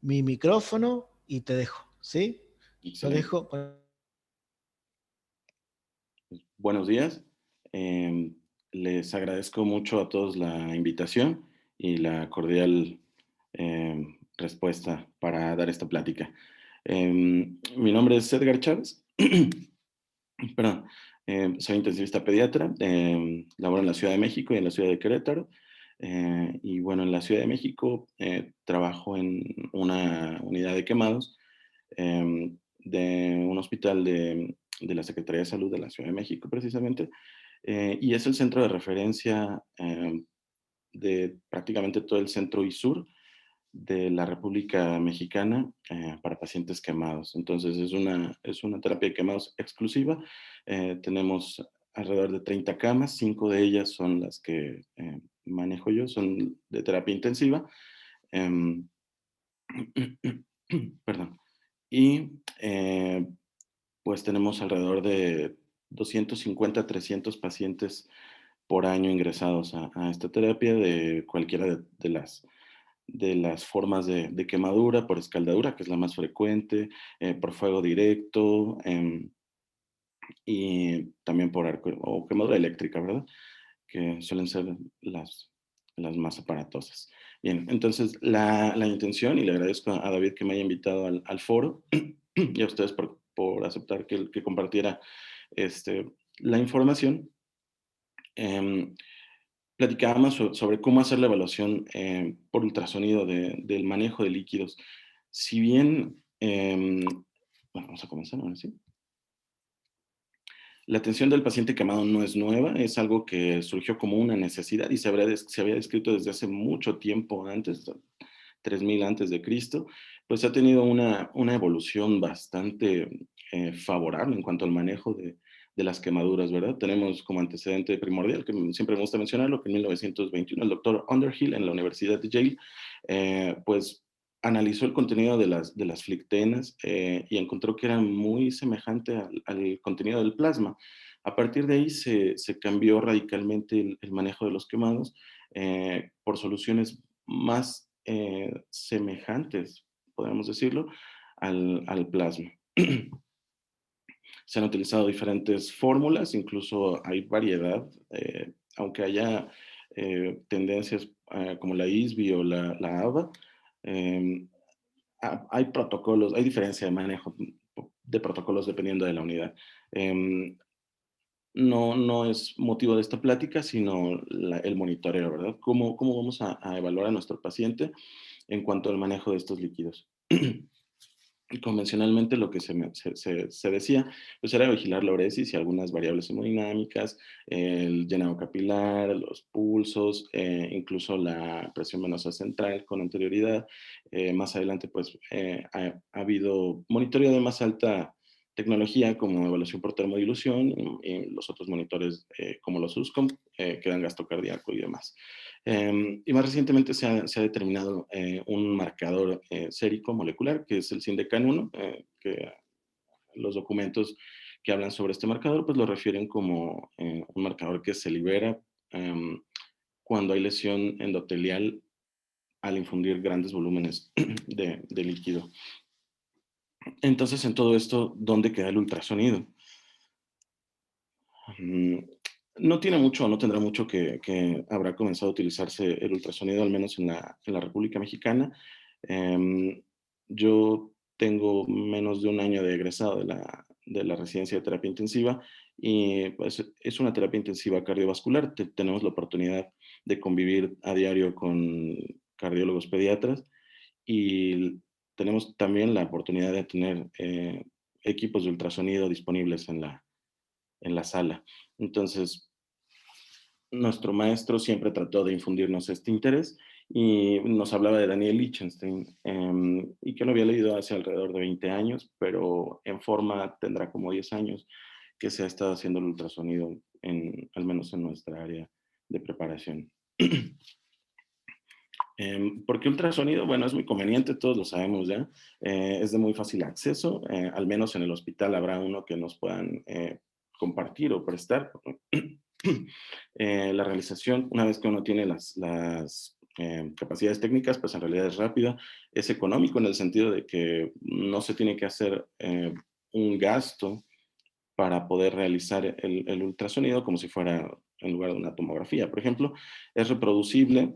mi micrófono y te dejo, ¿sí? Lo Excelente. dejo. Buenos días. Em, Les agradezco mucho a todos la invitación y la cordial respuesta para dar esta plática. Mi nombre es Edgar Chávez. Perdón. Soy intensivista pediatra. Laboro en la Ciudad de México y en la Ciudad de Querétaro. Y bueno, en la Ciudad de México trabajo en una unidad de quemados de un hospital de la Secretaría de Salud de la Ciudad de México, precisamente, y es el centro de referencia de prácticamente todo el centro y sur de la República Mexicana para pacientes quemados. Entonces, es una terapia de quemados exclusiva. Tenemos alrededor de 30 camas, 5 de ellas son las que manejo yo, son de terapia intensiva. Em, Perdón. Y pues tenemos alrededor de 250, 300 pacientes por año ingresados a esta terapia de cualquiera de las formas de quemadura, por escaldadura, que es la más frecuente, por fuego directo y también por arco o quemadura eléctrica, ¿verdad? Que suelen ser las más aparatosas. Bien, entonces la intención, y le agradezco a David que me haya invitado al foro y a ustedes por aceptar que compartiera este, la información. Em, Platicábamos sobre cómo hacer la evaluación por ultrasonido del manejo de líquidos. Si bien, bueno, vamos a comenzar ahora sí. La atención del paciente quemado no es nueva, es algo que surgió como una necesidad y se había descrito desde hace mucho tiempo antes, 3000 antes de Cristo, pues ha tenido una evolución bastante favorable en cuanto al manejo de las quemaduras, ¿verdad? Tenemos como antecedente primordial, que siempre me gusta mencionarlo, que en 1921 el doctor Underhill en la Universidad de Yale, pues analizó el contenido de las flictenas y encontró que era muy semejante al contenido del plasma. A partir de ahí se cambió radicalmente el manejo de los quemados por soluciones más semejantes, podemos decirlo, al plasma. Se han utilizado diferentes fórmulas, incluso hay variedad, aunque haya tendencias como la ISBI o la AVA, eh, hay protocolos, hay diferencia de manejo de protocolos dependiendo de la unidad. No es motivo de esta plática, sino el monitoreo, ¿verdad? ¿Cómo vamos a evaluar a nuestro paciente en cuanto al manejo de estos líquidos? Convencionalmente lo que se decía, pues era vigilar la uresis y algunas variables hemodinámicas, el llenado capilar, los pulsos, incluso la presión venosa central con anterioridad. Más adelante, pues ha habido monitoreo de más alta tecnología como evaluación por termodilución y los otros monitores como los USCOM, que dan gasto cardíaco y demás. Y más recientemente se ha determinado un marcador sérico molecular, que es el SINDECAN-1, que los documentos que hablan sobre este marcador, pues lo refieren como un marcador que se libera cuando hay lesión endotelial al infundir grandes volúmenes de líquido. Entonces, en todo esto, ¿dónde queda el ultrasonido? Mm, No tiene mucho, no tendrá mucho que habrá comenzado a utilizarse el ultrasonido, al menos en la República Mexicana. Yo tengo menos de un año de egresado de la residencia de terapia intensiva y pues es una terapia intensiva cardiovascular. Tenemos la oportunidad de convivir a diario con cardiólogos pediatras y tenemos también la oportunidad de tener equipos de ultrasonido disponibles en la sala. Entonces, nuestro maestro siempre trató de infundirnos este interés y nos hablaba de Daniel Lichtenstein y que lo había leído hace alrededor de 20 años, pero en forma tendrá como 10 años que se ha estado haciendo el ultrasonido, al menos en nuestra área de preparación. ¿Por qué ultrasonido? Bueno, es muy conveniente, todos lo sabemos ya. Es de muy fácil acceso, al menos en el hospital habrá uno que nos puedan compartir o prestar. La realización, una vez que uno tiene capacidades técnicas, pues en realidad es rápido, es económico en el sentido de que no se tiene que hacer un gasto para poder realizar el ultrasonido como si fuera en lugar de una tomografía. Por ejemplo, es reproducible,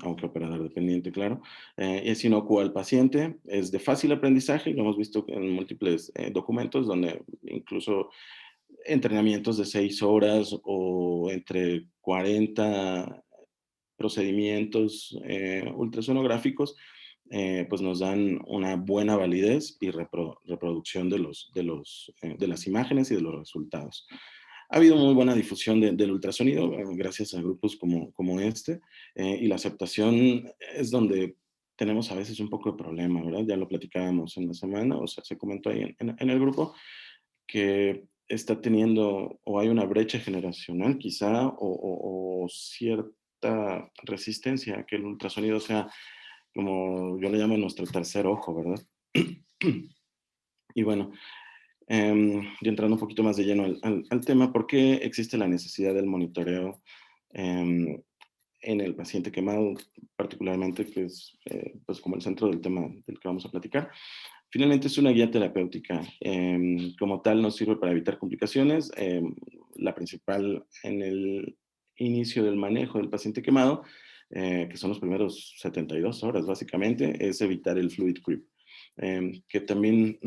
aunque operador dependiente, claro, es inocuo al paciente, es de fácil aprendizaje, lo hemos visto en múltiples documentos donde incluso entrenamientos de 6 horas o entre 40 procedimientos ultrasonográficos, pues nos dan una buena validez y reproducción de las imágenes y de los resultados. Ha habido muy buena difusión del ultrasonido gracias a grupos como este, y la aceptación es donde tenemos a veces un poco de problema, ¿verdad? Ya lo platicábamos en la semana, o sea, se comentó ahí en el grupo, que está teniendo o hay una brecha generacional quizá o cierta resistencia a que el ultrasonido sea, como yo le llamo, nuestro tercer ojo, ¿verdad? Y bueno, y entrando un poquito más de lleno al tema, ¿por qué existe la necesidad del monitoreo em, en el paciente quemado, particularmente, que es pues como el centro del tema del que vamos a platicar? Finalmente es una guía terapéutica. Como tal nos sirve para evitar complicaciones. La principal en el inicio del manejo del paciente quemado, que son los primeros 72 horas básicamente, es evitar el fluid creep. Que también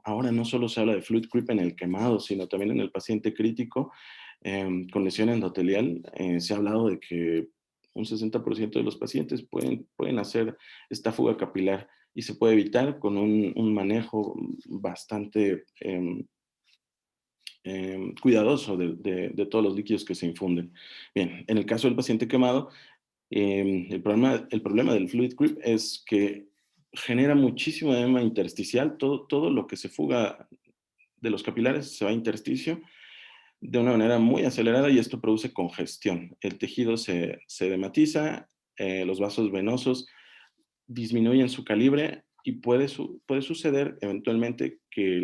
ahora no solo se habla de fluid creep en el quemado, sino también en el paciente crítico con lesión endotelial. Se ha hablado de que un 60% de los pacientes pueden hacer esta fuga capilar y se puede evitar con un manejo bastante cuidadoso de todos los líquidos que se infunden. Bien, en el caso del paciente quemado, el problema del fluid creep es que genera muchísimo edema intersticial, todo lo que se fuga de los capilares se va a intersticio de una manera muy acelerada y esto produce congestión. El tejido se edematiza, los vasos venosos disminuyen su calibre y puede suceder eventualmente que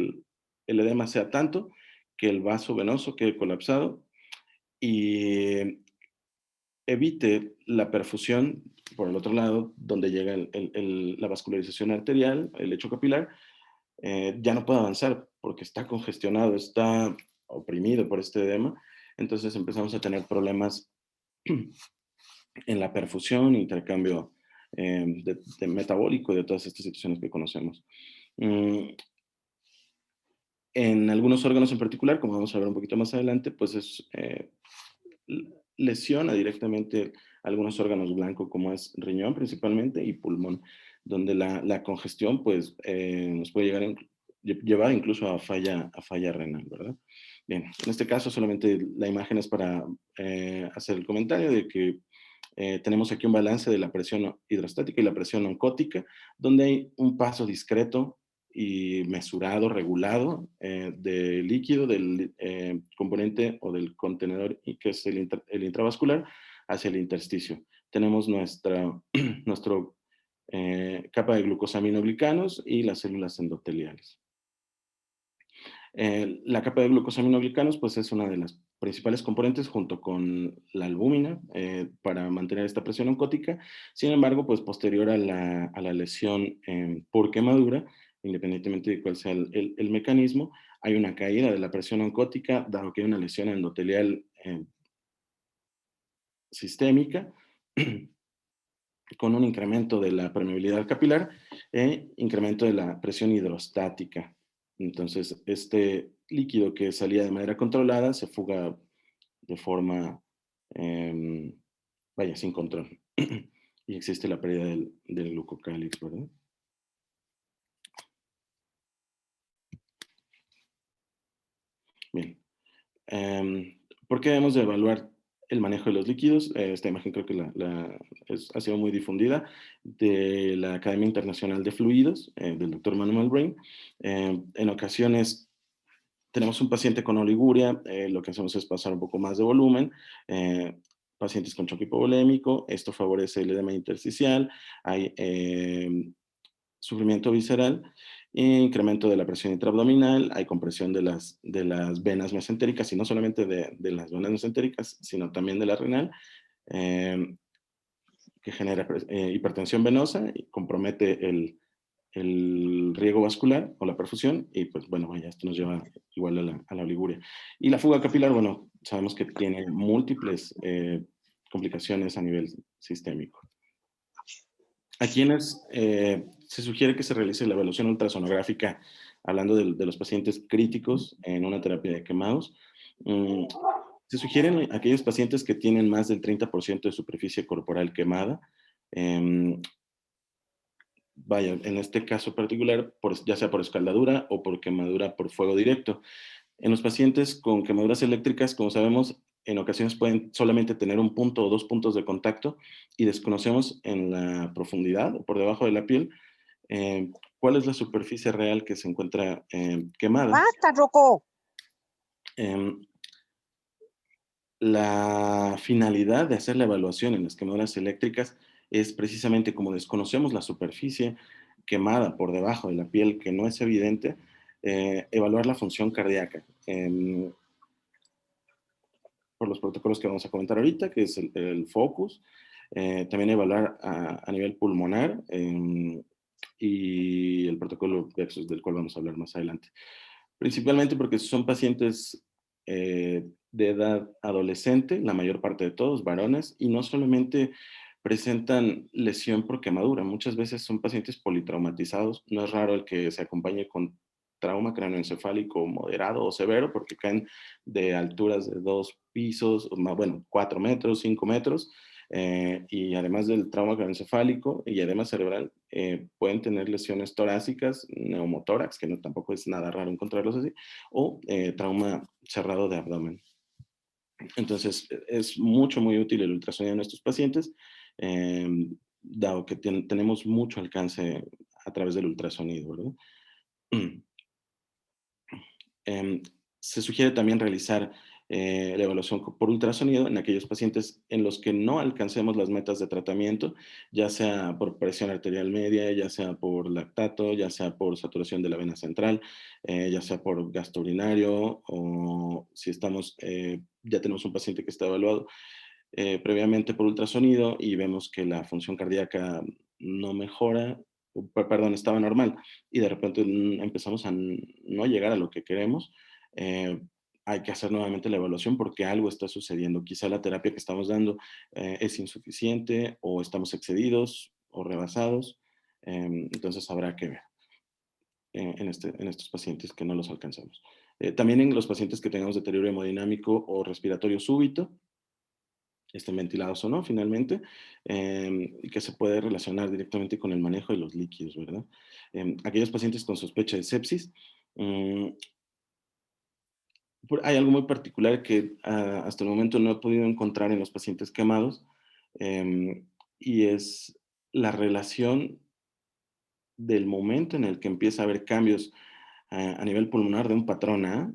el edema sea tanto que el vaso venoso quede colapsado y evite la perfusión por el otro lado, donde llega la vascularización arterial, el lecho capilar, ya no puede avanzar porque está congestionado, está oprimido por este edema. Entonces empezamos a tener problemas en la perfusión, intercambio de metabólico y de todas estas situaciones que conocemos. Mm, en algunos órganos en particular, como vamos a ver un poquito más adelante, pues lesiona directamente algunos órganos blancos, como es riñón principalmente y pulmón, donde la congestión pues, nos puede llevar incluso a falla renal, ¿verdad? Bien, en este caso solamente la imagen es para hacer el comentario de que tenemos aquí un balance de la presión hidrostática y la presión oncótica, donde hay un paso discreto y mesurado, regulado de líquido del componente o del contenedor que es el intravascular hacia el intersticio. Tenemos nuestro capa de glucosaminoglicanos y las células endoteliales. La capa de glucosaminoglicanos pues, es una de las principales componentes junto con la albúmina para mantener esta presión oncótica. Sin embargo, pues, posterior a la lesión por quemadura, independientemente de cuál sea el mecanismo, hay una caída de la presión oncótica, dado que hay una lesión endotelial sistémica, con un incremento de la permeabilidad capilar e incremento de la presión hidrostática. Entonces, este líquido que salía de manera controlada se fuga de forma, vaya, sin control. Y existe la pérdida del glucocálix, ¿verdad? Bien. ¿Por qué debemos de evaluar el manejo de los líquidos? Esta imagen creo que ha sido muy difundida de la Academia Internacional de Fluidos, del doctor Manuel Brain. En ocasiones tenemos un paciente con oliguria, lo que hacemos es pasar un poco más de volumen, pacientes con choque hipovolémico, esto favorece el edema intersticial, hay sufrimiento visceral, incremento de la presión intraabdominal, hay compresión de las venas mesentéricas, y no solamente de las venas mesentéricas, sino también de la renal. que genera hipertensión venosa y compromete el riego vascular o la perfusión y pues bueno, vaya, esto nos lleva igual a la oliguria. Y la fuga capilar, bueno, sabemos que tiene múltiples complicaciones a nivel sistémico. A quienes se sugiere que se realice la evaluación ultrasonográfica, hablando de los pacientes críticos en una terapia de quemados, mm, se sugieren aquellos pacientes que tienen más del 30% de superficie corporal quemada, em, vaya, en este caso particular, ya sea por escaldadura o por quemadura por fuego directo. En los pacientes con quemaduras eléctricas, como sabemos, en ocasiones pueden solamente tener un punto o dos puntos de contacto y desconocemos en la profundidad o por debajo de la piel cuál es la superficie real que se encuentra quemada. ¡Basta, Rocco! Em, la finalidad de hacer la evaluación en las quemaduras eléctricas es precisamente como desconocemos la superficie quemada por debajo de la piel que no es evidente, evaluar la función cardíaca. Por los protocolos que vamos a comentar ahorita, que es el FOCUS, también evaluar a nivel pulmonar y el protocolo VEPSUS, del cual vamos a hablar más adelante. Principalmente porque son pacientes de edad adolescente, la mayor parte de todos, varones, y no solamente presentan lesión por quemadura, muchas veces son pacientes politraumatizados, no es raro el que se acompañe con trauma cráneoencefálico moderado o severo, porque caen de alturas de 2 pisos, bueno, 4 metros, 5 metros, y además del trauma craneoencefálico y además cerebral, pueden tener lesiones torácicas, neumotórax, que no, tampoco es nada raro encontrarlos así, o trauma cerrado de abdomen. Entonces, es muy útil el ultrasonido en estos pacientes, dado que tenemos mucho alcance a través del ultrasonido, ¿verdad? Se sugiere también realizar la evaluación por ultrasonido en aquellos pacientes en los que no alcancemos las metas de tratamiento, ya sea por presión arterial media, ya sea por lactato, ya sea por saturación de la vena central, ya sea por gasto urinario, o si ya tenemos un paciente que está evaluado previamente por ultrasonido y vemos que la función cardíaca no mejora, perdón, estaba normal, y de repente empezamos a no llegar a lo que queremos, eh, hay que hacer nuevamente la evaluación porque algo está sucediendo. Quizá la terapia que estamos dando es insuficiente o estamos excedidos o rebasados, entonces habrá que ver en estos pacientes que no los alcanzamos. También en los pacientes que tengamos deterioro hemodinámico o respiratorio súbito, estén ventilados o no, finalmente, y que se puede relacionar directamente con el manejo de los líquidos, ¿verdad? Aquellos pacientes con sospecha de sepsis, mm, hay algo muy particular que hasta el momento no he podido encontrar en los pacientes quemados, y es la relación del momento en el que empieza a haber cambios a nivel pulmonar de un patrón A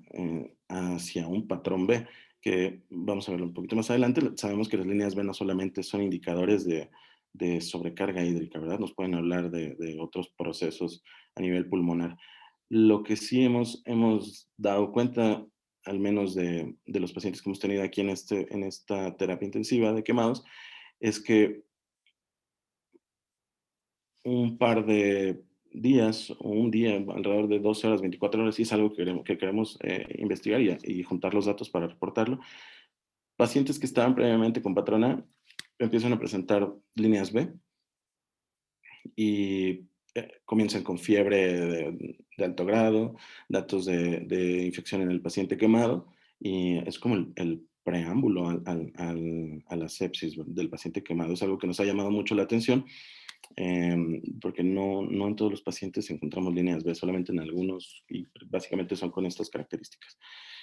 hacia un patrón B, que vamos a verlo un poquito más adelante. Sabemos que las líneas B no solamente son indicadores de sobrecarga hídrica, ¿verdad? Nos pueden hablar de otros procesos a nivel pulmonar. Lo que sí hemos dado cuenta, al menos de los pacientes que hemos tenido aquí en esta terapia intensiva de quemados, es que un par de días o un día, alrededor de 12 horas, 24 horas, sí es algo que queremos investigar y juntar los datos para reportarlo. Pacientes que estaban previamente con patrón A empiezan a presentar líneas B y comienzan con fiebre de alto grado, datos de infección en el paciente quemado, y es como el preámbulo a la sepsis del paciente quemado. Es algo que nos ha llamado mucho la atención porque no en todos los pacientes encontramos líneas B, solamente en algunos, y básicamente son con estas características.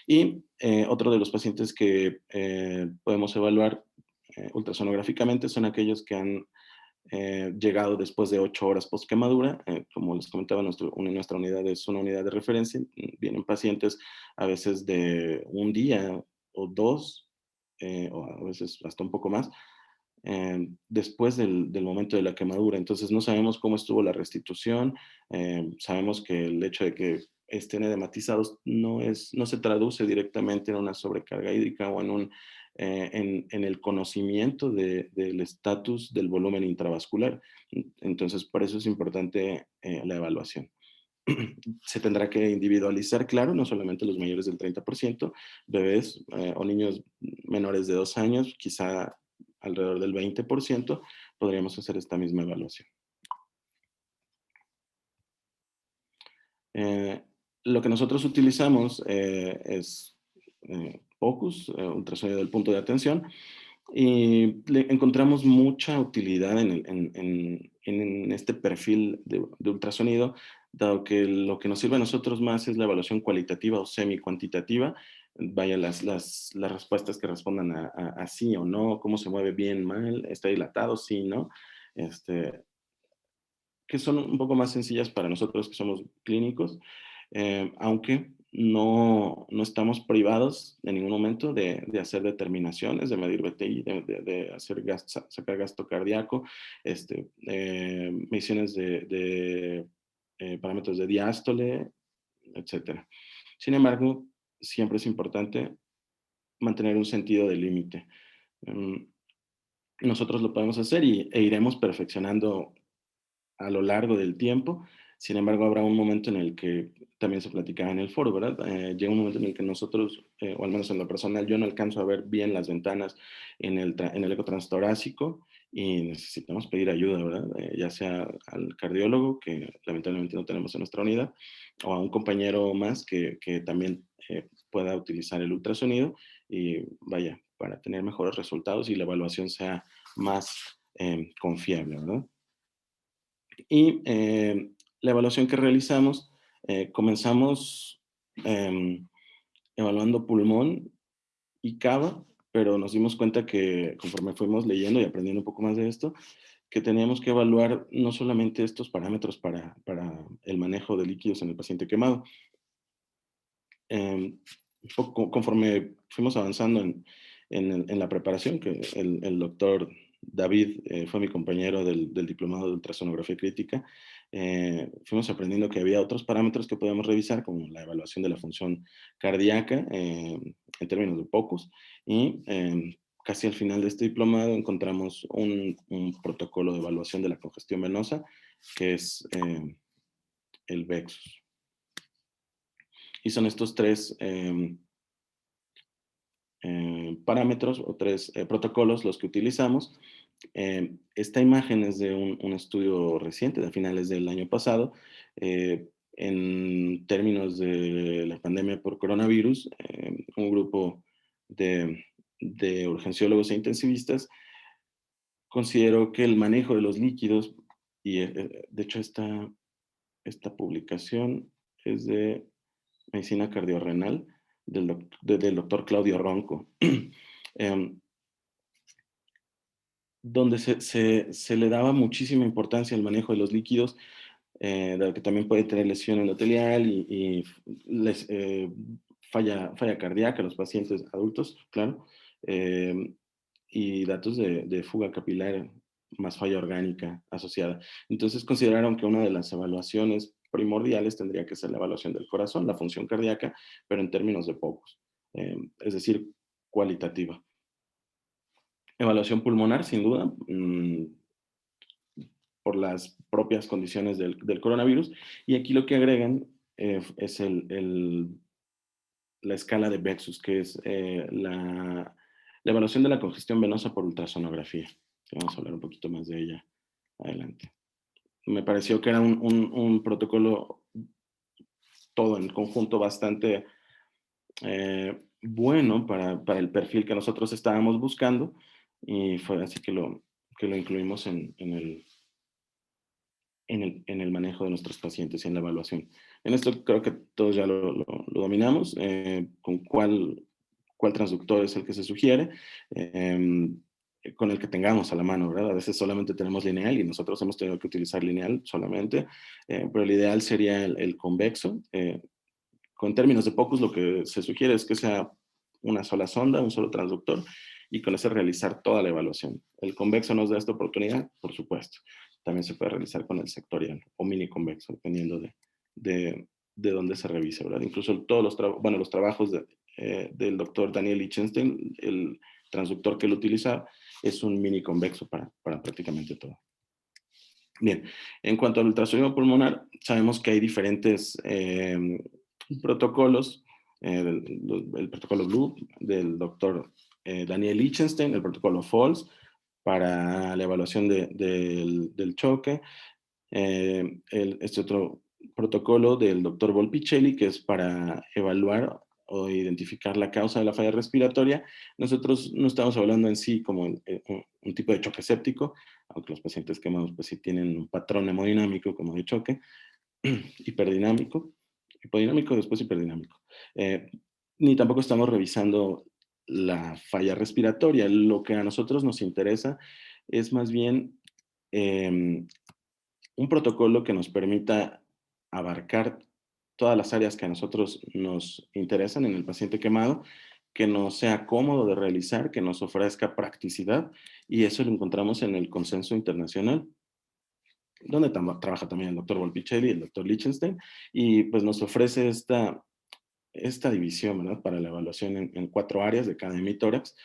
Y otro de los pacientes que podemos evaluar ultrasonográficamente son aquellos que han llegado después de 8 horas post quemadura. Como les comentaba, nuestra unidad es una unidad de referencia. Vienen pacientes a veces de un día o dos, o a veces hasta un poco más, después del momento de la quemadura. Entonces no sabemos cómo estuvo la restitución, sabemos que el hecho de que estén edematizados no se traduce directamente en una sobrecarga hídrica o en un en el conocimiento del estatus del volumen intravascular. Entonces, por eso es importante la evaluación. Se tendrá que individualizar, claro, no solamente los mayores del 30%, bebés o niños menores de 2 años, quizá alrededor del 20%, podríamos hacer esta misma evaluación. Eh, lo que nosotros utilizamos es POCUS, ultrasonido del punto de atención, y le encontramos mucha utilidad en este perfil de ultrasonido, dado que lo que nos sirve a nosotros más es la evaluación cualitativa o semi-cuantitativa, vaya, las respuestas que respondan a sí o no, cómo se mueve bien, mal, está dilatado, sí, no, este, que son un poco más sencillas para nosotros que somos clínicos, aunque no estamos privados en ningún momento de hacer determinaciones, de medir BTI, de hacer sacar gasto cardíaco, mediciones de parámetros de diástole, etcétera. Sin embargo, siempre es importante mantener un sentido de límite. Nosotros lo podemos hacer e iremos perfeccionando a lo largo del tiempo. Sin embargo, habrá un momento en el que también se platicaba en el foro, ¿verdad? Llega un momento en el que nosotros, o al menos en lo personal, yo no alcanzo a ver bien las ventanas en el eco transtorácico y necesitamos pedir ayuda, ¿verdad? Ya sea al cardiólogo, que lamentablemente no tenemos en nuestra unidad, o a un compañero más que también pueda utilizar el ultrasonido y vaya, para tener mejores resultados y la evaluación sea más confiable, ¿verdad? Y la evaluación que realizamos, comenzamos evaluando pulmón y cava, pero nos dimos cuenta que conforme fuimos leyendo y aprendiendo un poco más de esto, que teníamos que evaluar no solamente estos parámetros para el manejo de líquidos en el paciente quemado. Eh, Conforme fuimos avanzando en la preparación, que el doctor David fue mi compañero del diplomado de ultrasonografía crítica, fuimos aprendiendo que había otros parámetros que podemos revisar, como la evaluación de la función cardíaca en términos de POCUS, y casi al final de este diplomado encontramos un protocolo de evaluación de la congestión venosa, que es el VEXUS. Y son estos tres parámetros o tres protocolos los que utilizamos. Esta imagen es de un estudio reciente, de finales del año pasado. En términos de la pandemia por coronavirus, un grupo de urgenciólogos e intensivistas consideró que el manejo de los líquidos, y de hecho esta publicación es de medicina cardiorrenal del doctor Claudio Ronco, donde se le daba muchísima importancia al manejo de los líquidos, dado que también puede tener lesión endotelial y falla cardíaca en los pacientes adultos, claro, y datos de fuga capilar más falla orgánica asociada. Entonces consideraron que una de las evaluaciones primordiales tendría que ser la evaluación del corazón, la función cardíaca, pero en términos de POCUS, es decir, cualitativa. Evaluación pulmonar, sin duda, por las propias condiciones del coronavirus. Y aquí lo que agregan es la escala de VEXUS, que es la evaluación de la congestión venosa por ultrasonografía. Vamos a hablar un poquito más de ella adelante. Me pareció que era un protocolo todo en conjunto bastante bueno para el perfil que nosotros estábamos buscando, y fue así que lo incluimos en el manejo de nuestros pacientes y en la evaluación. En esto creo que todos ya lo dominamos, con cuál transductor es el que se sugiere, con el que tengamos a la mano, ¿verdad? A veces solamente tenemos lineal y nosotros hemos tenido que utilizar lineal solamente, pero el ideal sería el convexo. Con términos de POCUS, lo que se sugiere es que sea una sola sonda, un solo transductor, y con ese realizar toda la evaluación. ¿El convexo nos da esta oportunidad? Por supuesto. También se puede realizar con el sectorial o mini convexo, dependiendo de dónde se revise, ¿verdad? Incluso todos los trabajos del doctor Daniel Lichtenstein, transductor que él utilizaba es un mini convexo para prácticamente todo. Bien, en cuanto al ultrasonido pulmonar, sabemos que hay diferentes protocolos, el protocolo Blue del doctor Daniel Lichtenstein, el protocolo FALS para la evaluación del choque, este otro protocolo del doctor Volpicelli, que es para evaluar o identificar la causa de la falla respiratoria. Nosotros no estamos hablando en sí como un tipo de choque séptico, aunque los pacientes quemados pues sí tienen un patrón hemodinámico como de choque, hiperdinámico, hipodinámico, después hiperdinámico. Ni tampoco estamos revisando la falla respiratoria. Lo que a nosotros nos interesa es más bien un protocolo que nos permita abarcar todas las áreas que a nosotros nos interesan en el paciente quemado, que nos sea cómodo de realizar, que nos ofrezca practicidad, y eso lo encontramos en el consenso internacional, donde trabaja también el doctor Volpicelli y el doctor Lichtenstein, y pues nos ofrece esta división, ¿verdad? Para la evaluación en 4 áreas de cada hemitórax.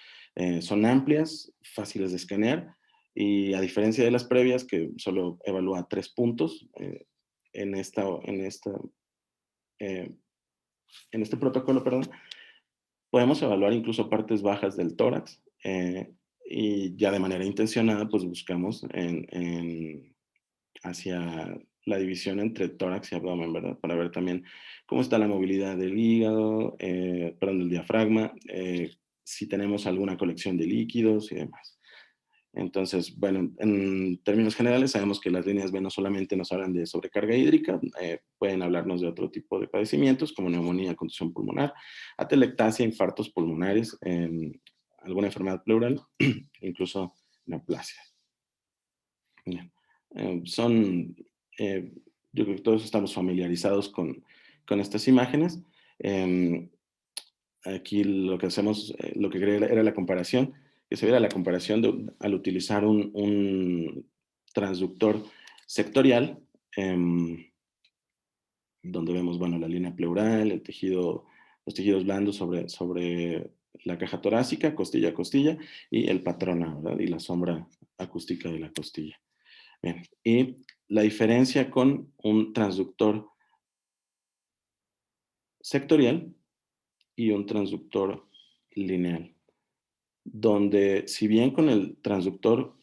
Son amplias, fáciles de escanear, y a diferencia de las previas, que solo evalúa 3 puntos, en, esta, en, esta, eh, en este protocolo, perdón, podemos evaluar incluso partes bajas del tórax, y ya de manera intencionada, pues buscamos hacia la división entre tórax y abdomen, ¿verdad? Para ver también cómo está la movilidad del hígado, perdón, del diafragma, si tenemos alguna colección de líquidos y demás. Entonces, bueno, en términos generales, sabemos que las líneas B no solamente nos hablan de sobrecarga hídrica, pueden hablarnos de otro tipo de padecimientos como neumonía, contusión pulmonar, atelectasia, infartos pulmonares, alguna enfermedad pleural, incluso neoplasia. Bien. Son, yo creo que todos estamos familiarizados con estas imágenes. Aquí lo que hacemos, lo que quería era la comparación, que se viera la comparación al utilizar un transductor sectorial, donde vemos, bueno, la línea pleural, el tejido, los tejidos blandos sobre la caja torácica, costilla a costilla, y el patrón A, ¿verdad? Y la sombra acústica de la costilla. Bien, y la diferencia con un transductor sectorial y un transductor lineal, donde si bien con el transductor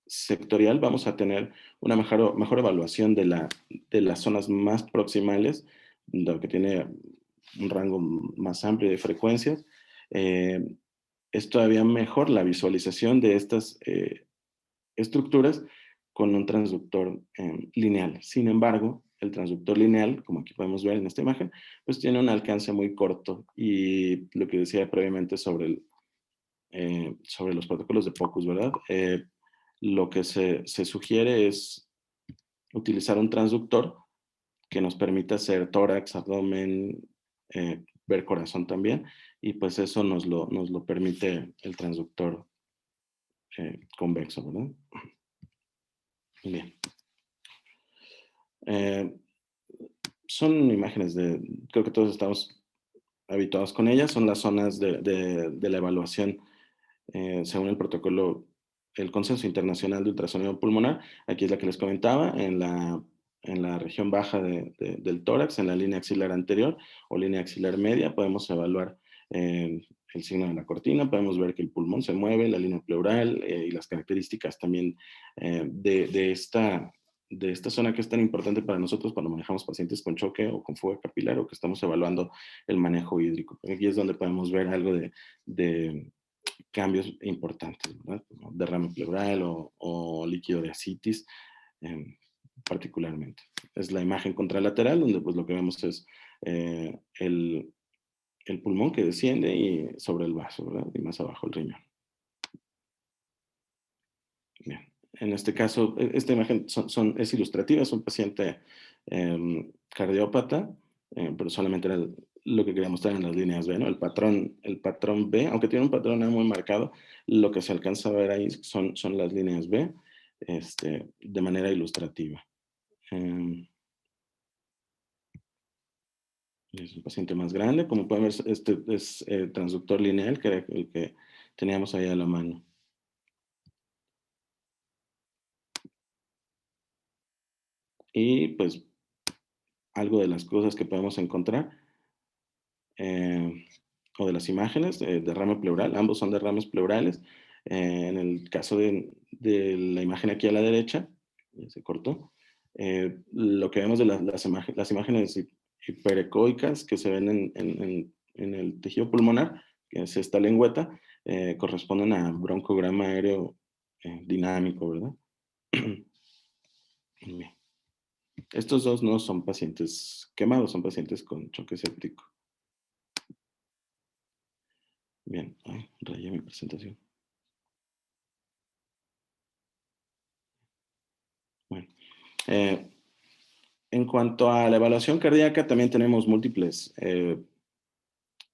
sectorial vamos a tener una mejor evaluación de las zonas más proximales, lo que tiene un rango más amplio de frecuencias, es todavía mejor la visualización de estas estructuras con un transductor lineal. Sin embargo, el transductor lineal, como aquí podemos ver en esta imagen, pues tiene un alcance muy corto, y lo que decía previamente sobre los protocolos de POCUS, ¿verdad? Lo que se sugiere es utilizar un transductor que nos permita hacer tórax, abdomen, ver corazón también, y pues eso nos lo permite el transductor convexo, ¿verdad? Bien. Son imágenes creo que todos estamos habituados con ellas, son las zonas de la evaluación según el protocolo, el Consenso Internacional de Ultrasonido Pulmonar. Aquí es la que les comentaba, en la región baja del tórax, en la línea axilar anterior o línea axilar media, podemos evaluar el signo de la cortina, podemos ver que el pulmón se mueve, la línea pleural, y las características también de esta zona que es tan importante para nosotros cuando manejamos pacientes con choque o con fuga capilar, o que estamos evaluando el manejo hídrico. Aquí es donde podemos ver algo de cambios importantes, ¿verdad? Como derrame pleural o líquido de ascitis, particularmente. Es la imagen contralateral, donde pues lo que vemos es el pulmón que desciende y sobre el vaso, ¿verdad? Y más abajo el riñón. Bien. En este caso, esta imagen es ilustrativa, es un paciente cardiópata, pero solamente era lo que quería mostrar en las líneas B, ¿no? El patrón B, aunque tiene un patrón A muy marcado, lo que se alcanza a ver ahí son las líneas B, de manera ilustrativa. Es un paciente más grande, como pueden ver, este es transductor lineal, que era el que teníamos ahí a la mano. Y pues algo de las cosas que podemos encontrar, eh, o de las imágenes, derrame pleural, ambos son derrames pleurales. En el caso de la imagen aquí a la derecha, ya se cortó, lo que vemos de las imágenes hiperecoicas que se ven en el tejido pulmonar, que es esta lengüeta, corresponden a broncograma aéreo dinámico, ¿verdad? Bien. Estos dos no son pacientes quemados, son pacientes con choque séptico. Bien, ay, rayé mi presentación. Bueno, eh, en cuanto a la evaluación cardíaca, también tenemos múltiples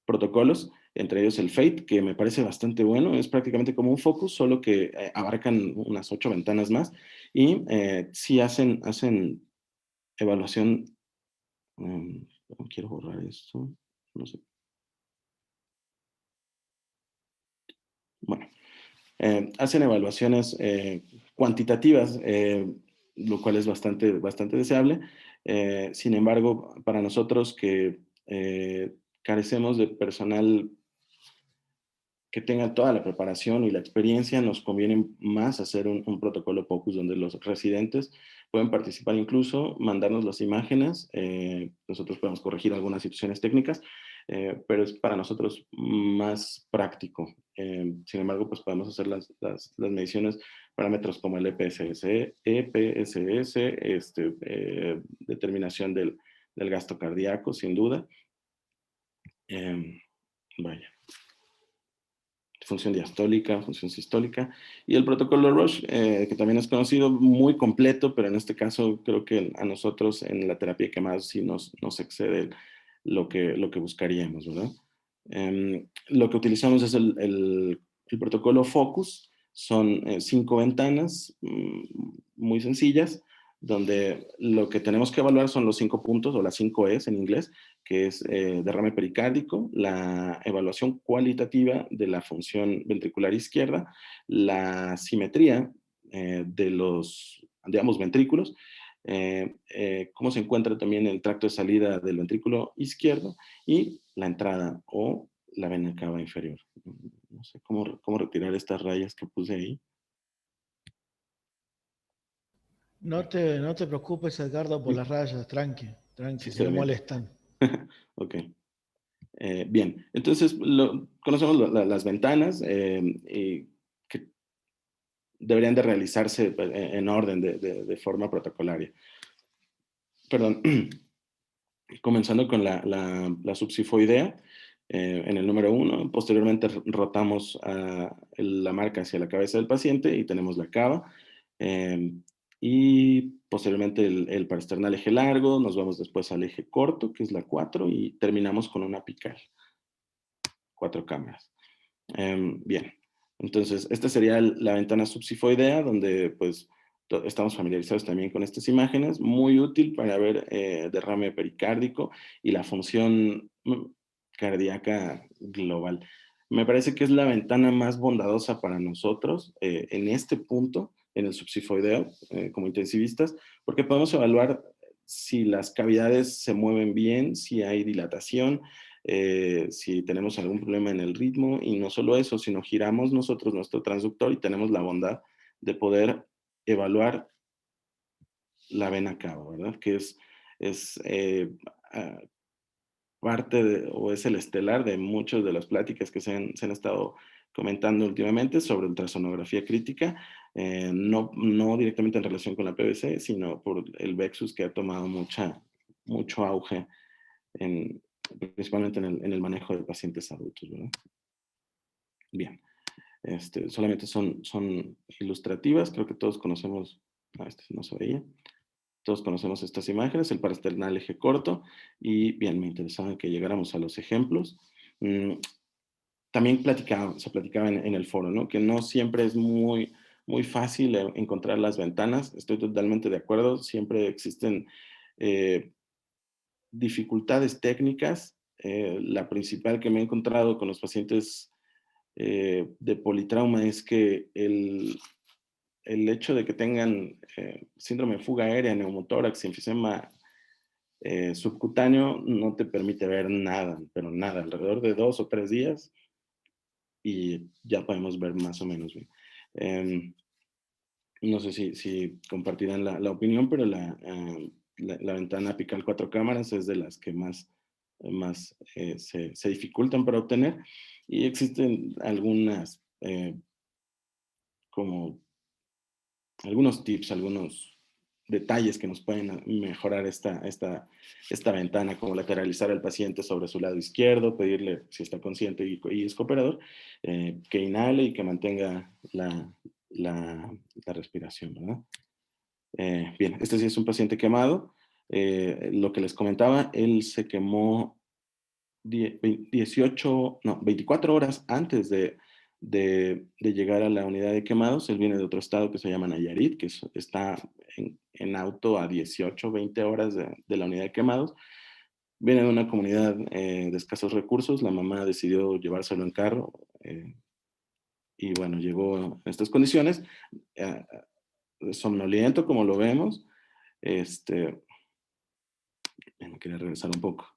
protocolos, entre ellos el FATE, que me parece bastante bueno, es prácticamente como un focus, solo que abarcan unas 8 ventanas más, y sí hacen evaluación, quiero borrar esto, no sé. Bueno, hacen evaluaciones cuantitativas, lo cual es bastante deseable. Sin embargo, para nosotros que carecemos de personal que tenga toda la preparación y la experiencia, nos conviene más hacer un protocolo POCUS donde los residentes pueden participar incluso, mandarnos las imágenes, nosotros podemos corregir algunas situaciones técnicas, pero es para nosotros más práctico. Sin embargo, pues podemos hacer las mediciones, parámetros como el EPSS, determinación del gasto cardíaco, sin duda. Vaya, función diastólica, función sistólica, y el protocolo Roche, que también es conocido, muy completo, pero en este caso creo que a nosotros en la terapia quemada sí nos excede lo que buscaríamos, ¿verdad? Lo que utilizamos es el protocolo Focus, son 5 ventanas muy sencillas, donde lo que tenemos que evaluar son los 5 puntos, o las 5 E's en inglés, que es derrame pericárdico, la evaluación cualitativa de la función ventricular izquierda, la simetría de los, digamos, ventrículos, cómo se encuentra también el tracto de salida del ventrículo izquierdo y la entrada o la vena cava inferior. No sé cómo retirar estas rayas que puse ahí. No te preocupes, Edgardo, por las rayas, Sí, tranqui, que se no ve bien. molestan. Ok. Bien, entonces conocemos las ventanas que deberían de realizarse en orden de forma protocolaria. Perdón, comenzando con la subsifoidea, en el número 1, posteriormente rotamos la marca hacia la cabeza del paciente y tenemos la cava, y posteriormente el parasternal eje largo, nos vamos después al eje corto, que es la 4, y terminamos con una apical, 4 cámaras. Bien, entonces esta sería la ventana subsifoidea, donde pues estamos familiarizados también con estas imágenes, muy útil para ver derrame pericárdico y la función cardíaca global. Me parece que es la ventana más bondadosa para nosotros en este punto, en el subsifoideo, como intensivistas, porque podemos evaluar si las cavidades se mueven bien, si hay dilatación, si tenemos algún problema en el ritmo, y no solo eso, sino giramos nosotros nuestro transductor y tenemos la bondad de poder evaluar la vena cava, ¿verdad? Que es ah, parte o es el estelar de muchas de las pláticas que se han estado comentando últimamente sobre ultrasonografía crítica, no directamente en relación con la PVC, sino por el Vexus, que ha tomado mucho auge principalmente en el manejo de pacientes adultos, ¿verdad? Bien, solamente son ilustrativas, creo que todos conocemos, no se veía, todos conocemos estas imágenes, el parasternal eje corto, y bien, me interesaba que llegáramos a los ejemplos. También se platicaba en el foro, ¿no? Que no siempre es muy fácil encontrar las ventanas, estoy totalmente de acuerdo, siempre existen dificultades técnicas. La principal que me he encontrado con los pacientes de politrauma es que el hecho de que tengan síndrome de fuga aérea, neumotórax, enfisema subcutáneo, no te permite ver nada, pero nada, alrededor de 2 o 3 días y ya podemos ver más o menos bien. No sé si compartirán la opinión, pero la ventana apical 4 cámaras es de las que más se dificultan para obtener y existen algunas como algunos tips, algunos detalles que nos pueden mejorar esta ventana, como lateralizar al paciente sobre su lado izquierdo, pedirle, si está consciente y es cooperador, que inhale y que mantenga la respiración, ¿verdad? Bien, este sí es un paciente quemado. Lo que les comentaba, él se quemó 18, no, 24 horas antes de llegar a la unidad de quemados. Él viene de otro estado que se llama Nayarit, que está en auto a 18, 20 horas de la unidad de quemados. Viene de una comunidad de escasos recursos. La mamá decidió llevárselo en carro y bueno, llegó en estas condiciones, eh, somnoliento como lo vemos. Me quería regresar un poco.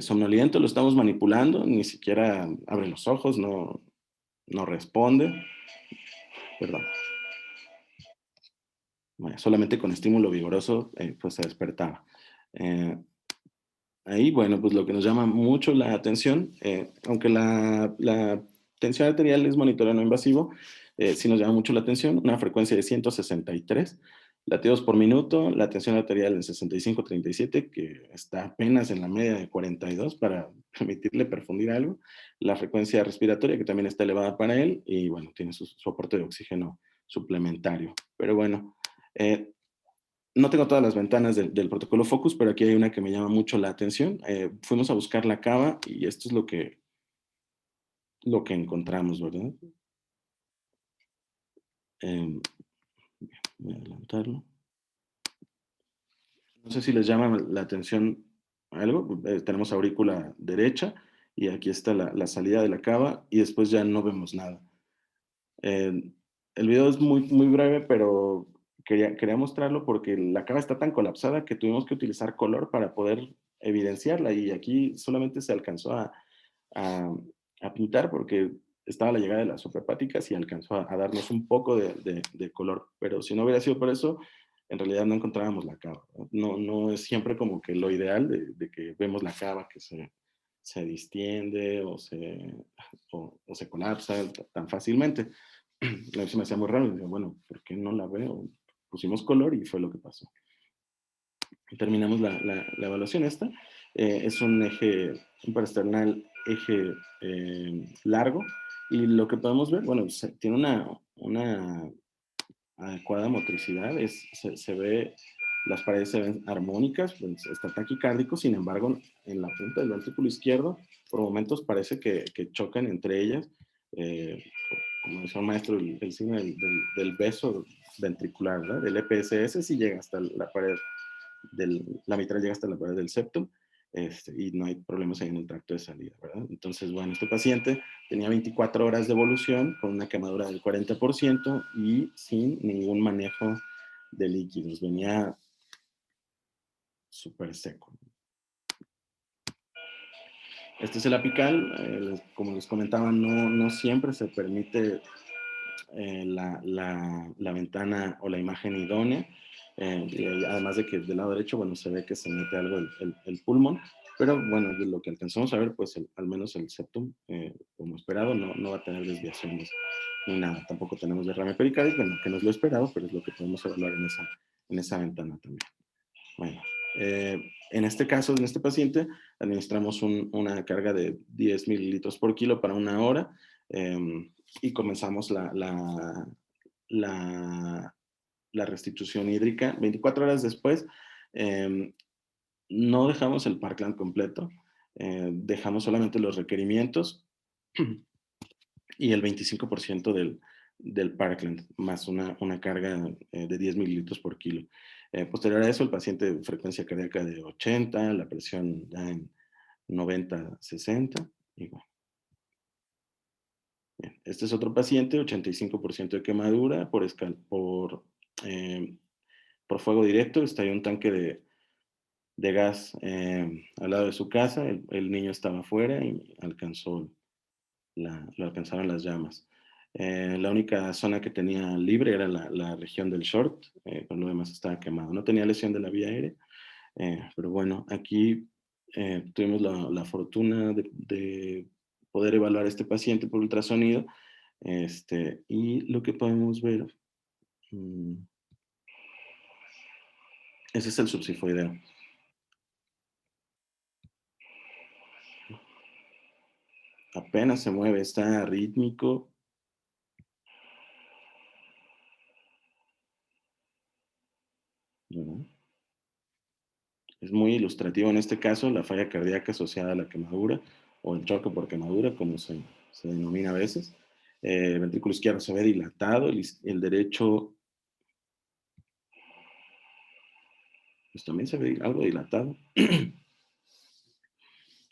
Somnoliento, lo estamos manipulando, ni siquiera abre los ojos, no responde, perdón. Bueno, solamente con estímulo vigoroso pues se despertaba. Eh, Ahí, bueno, pues lo que nos llama mucho la atención, aunque la tensión arterial es monitoreo no invasivo, sí nos llama mucho la atención, una frecuencia de 163 latidos por minuto, la tensión arterial en 65-37, que está apenas en la media de 42 para permitirle perfundir algo, la frecuencia respiratoria, que también está elevada para él, y bueno, tiene su aporte de oxígeno suplementario. Pero bueno, no tengo todas las ventanas del protocolo Focus, pero aquí hay una que me llama mucho la atención. Fuimos a buscar la cava y esto es lo que encontramos, ¿verdad? Voy a adelantarlo. No sé si les llama la atención algo. Tenemos aurícula derecha y aquí está la salida de la cava y después ya no vemos nada. Eh, el video es muy breve, pero quería mostrarlo porque la cava está tan colapsada que tuvimos que utilizar color para poder evidenciarla y aquí solamente se alcanzó a, a pintar porque estaba la llegada de las suprahepáticas y alcanzó a darnos un poco de color, pero si no hubiera sido por eso, en realidad no encontrábamos la cava. No es siempre como que lo ideal de que vemos la cava que se distiende o se colapsa tan fácilmente. A mí se me hacía muy raro y dije, bueno, ¿por qué no la veo? Pusimos color y fue lo que pasó. Terminamos la evaluación esta. Es un eje, un parasternal eje largo y lo que podemos ver, bueno, tiene una adecuada motricidad, se ve, las paredes se ven armónicas, pues, está taquicárdico, sin embargo, en la punta del ventrículo izquierdo, por momentos parece que chocan entre ellas, eh, como decía un maestro, el signo del beso ventricular, ¿verdad? Del EPSS sí llega hasta la pared la mitral llega hasta la pared del septum, y no hay problemas ahí en el tracto de salida, ¿verdad? Entonces, bueno, este paciente tenía 24 horas de evolución con una quemadura del 40% y sin ningún manejo de líquidos. Venía súper seco. Este es el apical. Como les comentaba, no siempre se permite la ventana o la imagen idónea. Además de que del lado derecho, bueno, se ve que se mete algo el pulmón, pero bueno, de lo que alcanzamos a ver, pues al menos el septum, como esperado, no va a tener desviaciones ni nada. Tampoco tenemos derrame pericárdico, que no es lo esperado, pero es lo que podemos evaluar en esa ventana también. Bueno, en este caso, en este paciente, administramos una carga de 10 mililitros por kilo para 1 hora y comenzamos la, la restitución hídrica. 24 horas después, no dejamos el Parkland completo, dejamos solamente los requerimientos y el 25% del Parkland, más una carga de 10 mililitros por kilo. Posterior a eso, el paciente frecuencia cardíaca de 80, la presión ya en 90-60, y bueno, Bien, este es otro paciente, 85% de quemadura por fuego directo. Está ahí un tanque de gas al lado de su casa. El niño estaba afuera y lo alcanzaron las llamas. La única zona que tenía libre era la región del short, con lo demás estaba quemado. No tenía lesión de la vía aérea, pero bueno, aquí tuvimos la fortuna de poder evaluar a este paciente por ultrasonido, y lo que podemos ver, mm, ese es el subsifoideo. Apenas se mueve, está rítmico. ¿No? Es muy ilustrativo en este caso la falla cardíaca asociada a la quemadura o el choque por quemadura, como se denomina a veces. El ventrículo izquierdo se ve dilatado, el derecho pues también se ve algo dilatado.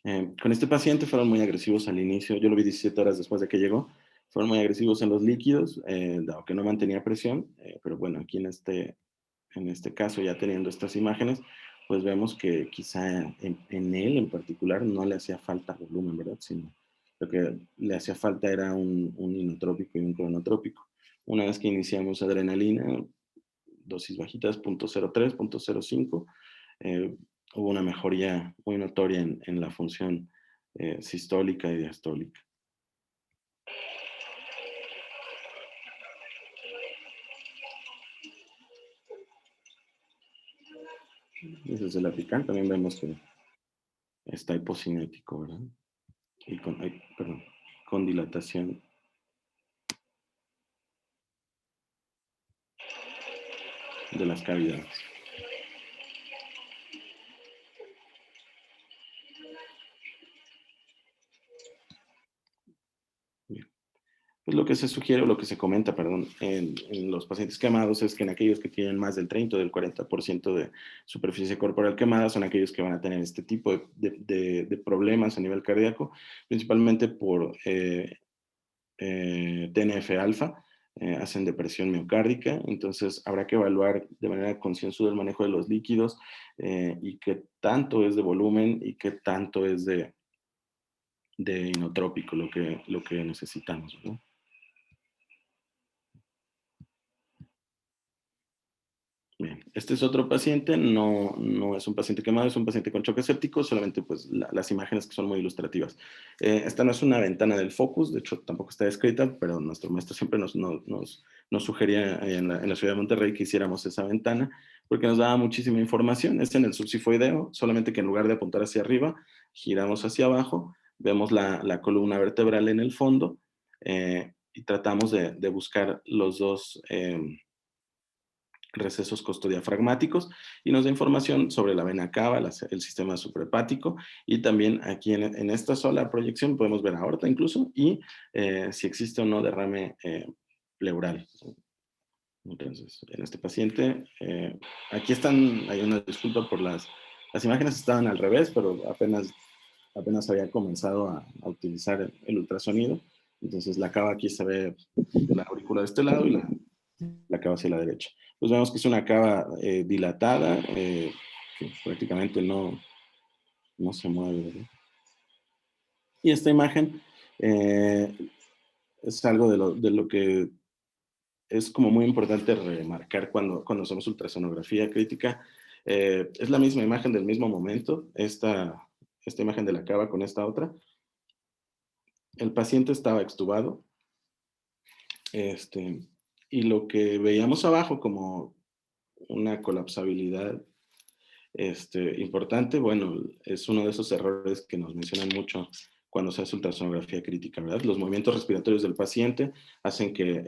Con este paciente fueron muy agresivos al inicio, yo lo vi 17 horas después de que llegó, fueron muy agresivos en los líquidos, dado que no mantenía presión, pero bueno, aquí en este caso, ya teniendo estas imágenes, pues vemos que quizá en él en particular no le hacía falta volumen, ¿verdad? Sino lo que le hacía falta era un inotrópico y un cronotrópico. Una vez que iniciamos adrenalina, dosis bajitas, 0.03, 0.05, eh, hubo una mejoría muy notoria en la función sistólica y diastólica. Y desde la pican también vemos que está hipocinético, ¿verdad? Y perdón, con dilatación de las cavidades. Bien. Pues lo que se sugiere, o lo que se comenta, perdón, en los pacientes quemados es que en aquellos que tienen más del 30 o del 40% de superficie corporal quemada son aquellos que van a tener este tipo de problemas a nivel cardíaco, principalmente por TNF-alfa, hacen depresión miocárdica, entonces habrá que evaluar de manera concienzuda el manejo de los líquidos, y qué tanto es de volumen y qué tanto es de inotrópico lo que necesitamos, ¿no? Bien, este es otro paciente, no es un paciente quemado, es un paciente con choque séptico, solamente pues las imágenes que son muy ilustrativas. Esta no es una ventana del Focus, de hecho tampoco está descrita, pero nuestro maestro siempre nos sugería en la ciudad de Monterrey que hiciéramos esa ventana, porque nos daba muchísima información. Es en el subsifoideo, solamente que en lugar de apuntar hacia arriba, giramos hacia abajo, vemos la columna vertebral en el fondo, y tratamos de buscar los dos recesos costodiafragmáticos, y nos da información sobre la vena cava, el sistema suprahepático, y también aquí en esta sola proyección podemos ver aorta incluso, y si existe o no derrame pleural. Entonces, en este paciente, aquí hay una disculpa por las imágenes estaban al revés, pero apenas había comenzado a utilizar el ultrasonido. Entonces, la cava aquí se ve la aurícula de este lado y la cava hacia la derecha. Pues vemos que es una cava dilatada, que prácticamente no se mueve, ¿verdad? Y esta imagen eh, es algo de lo que es como muy importante remarcar cuando hacemos ultrasonografía crítica. Es la misma imagen del mismo momento, esta imagen de la cava con esta otra. El paciente estaba extubado, y lo que veíamos abajo como una colapsabilidad importante, bueno, es uno de esos errores que nos mencionan mucho cuando se hace ultrasonografía crítica, ¿verdad? Los movimientos respiratorios del paciente hacen que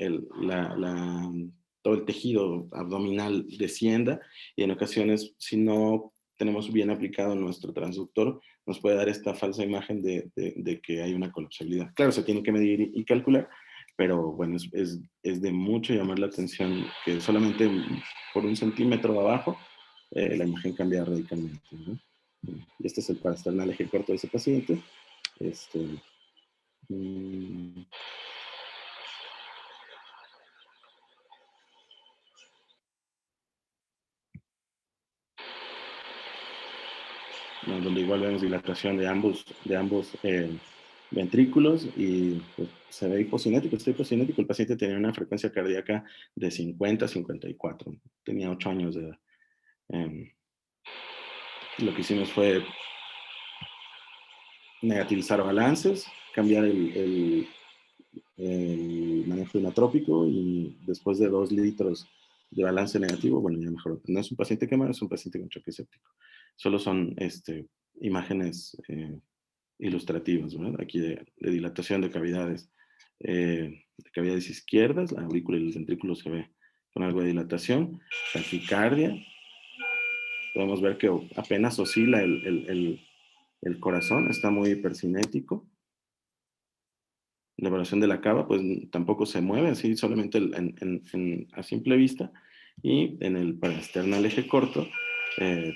todo el tejido abdominal descienda, y en ocasiones, si no tenemos bien aplicado nuestro transductor, nos puede dar esta falsa imagen de que hay una colapsabilidad. Claro, se tiene que medir y calcular, pero bueno, es de mucho llamar la atención que solamente por 1 centímetro abajo la imagen cambia radicalmente, ¿no? Y este es el parasternal eje corto de ese paciente. Este, mm, ¿no? Donde igual vemos dilatación de ambos ventrículos y pues, se ve hipocinético, está hipocinético. El paciente tenía una frecuencia cardíaca de 50 a 54, tenía 8 años de edad. Eh, lo que hicimos fue negativizar balances, cambiar el manejo inotrópico y después de 2 litros de balance negativo, bueno, ya mejoró. No es un paciente quemado, es un paciente con choque séptico. Solo son imágenes ilustrativas, ¿verdad? Aquí de dilatación de cavidades izquierdas, la aurícula y el ventrículo se ve con algo de dilatación, taquicardia. Podemos ver que apenas oscila el corazón, está muy hipercinético. La evaluación de la cava, pues tampoco se mueve, así solamente a simple vista. Y en el parasternal eje corto,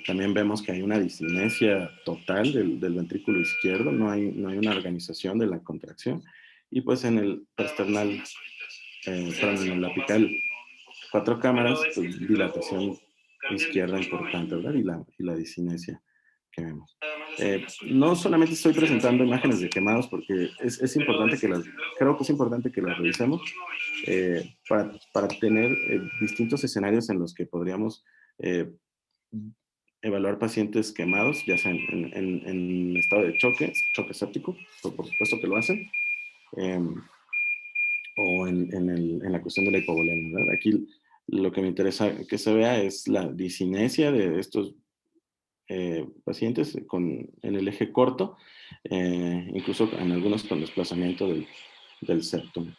también vemos que hay una discinesia total del ventrículo izquierdo, no hay una organización de la contracción. Y pues en el parasternal, perdón, en el apical, 4 cámaras, pues, dilatación izquierda importante, ¿verdad? Y la discinesia que vemos. No solamente estoy presentando imágenes de quemados porque es importante creo que es importante que las revisemos para tener distintos escenarios en los que podríamos eh, evaluar pacientes quemados, ya sea en estado de choque séptico, por supuesto que lo hacen, eh, o en la cuestión de la hipovolemia, ¿verdad? Aquí lo que me interesa que se vea es la discinesia de estos pacientes en el eje corto, incluso en algunos con desplazamiento del septum.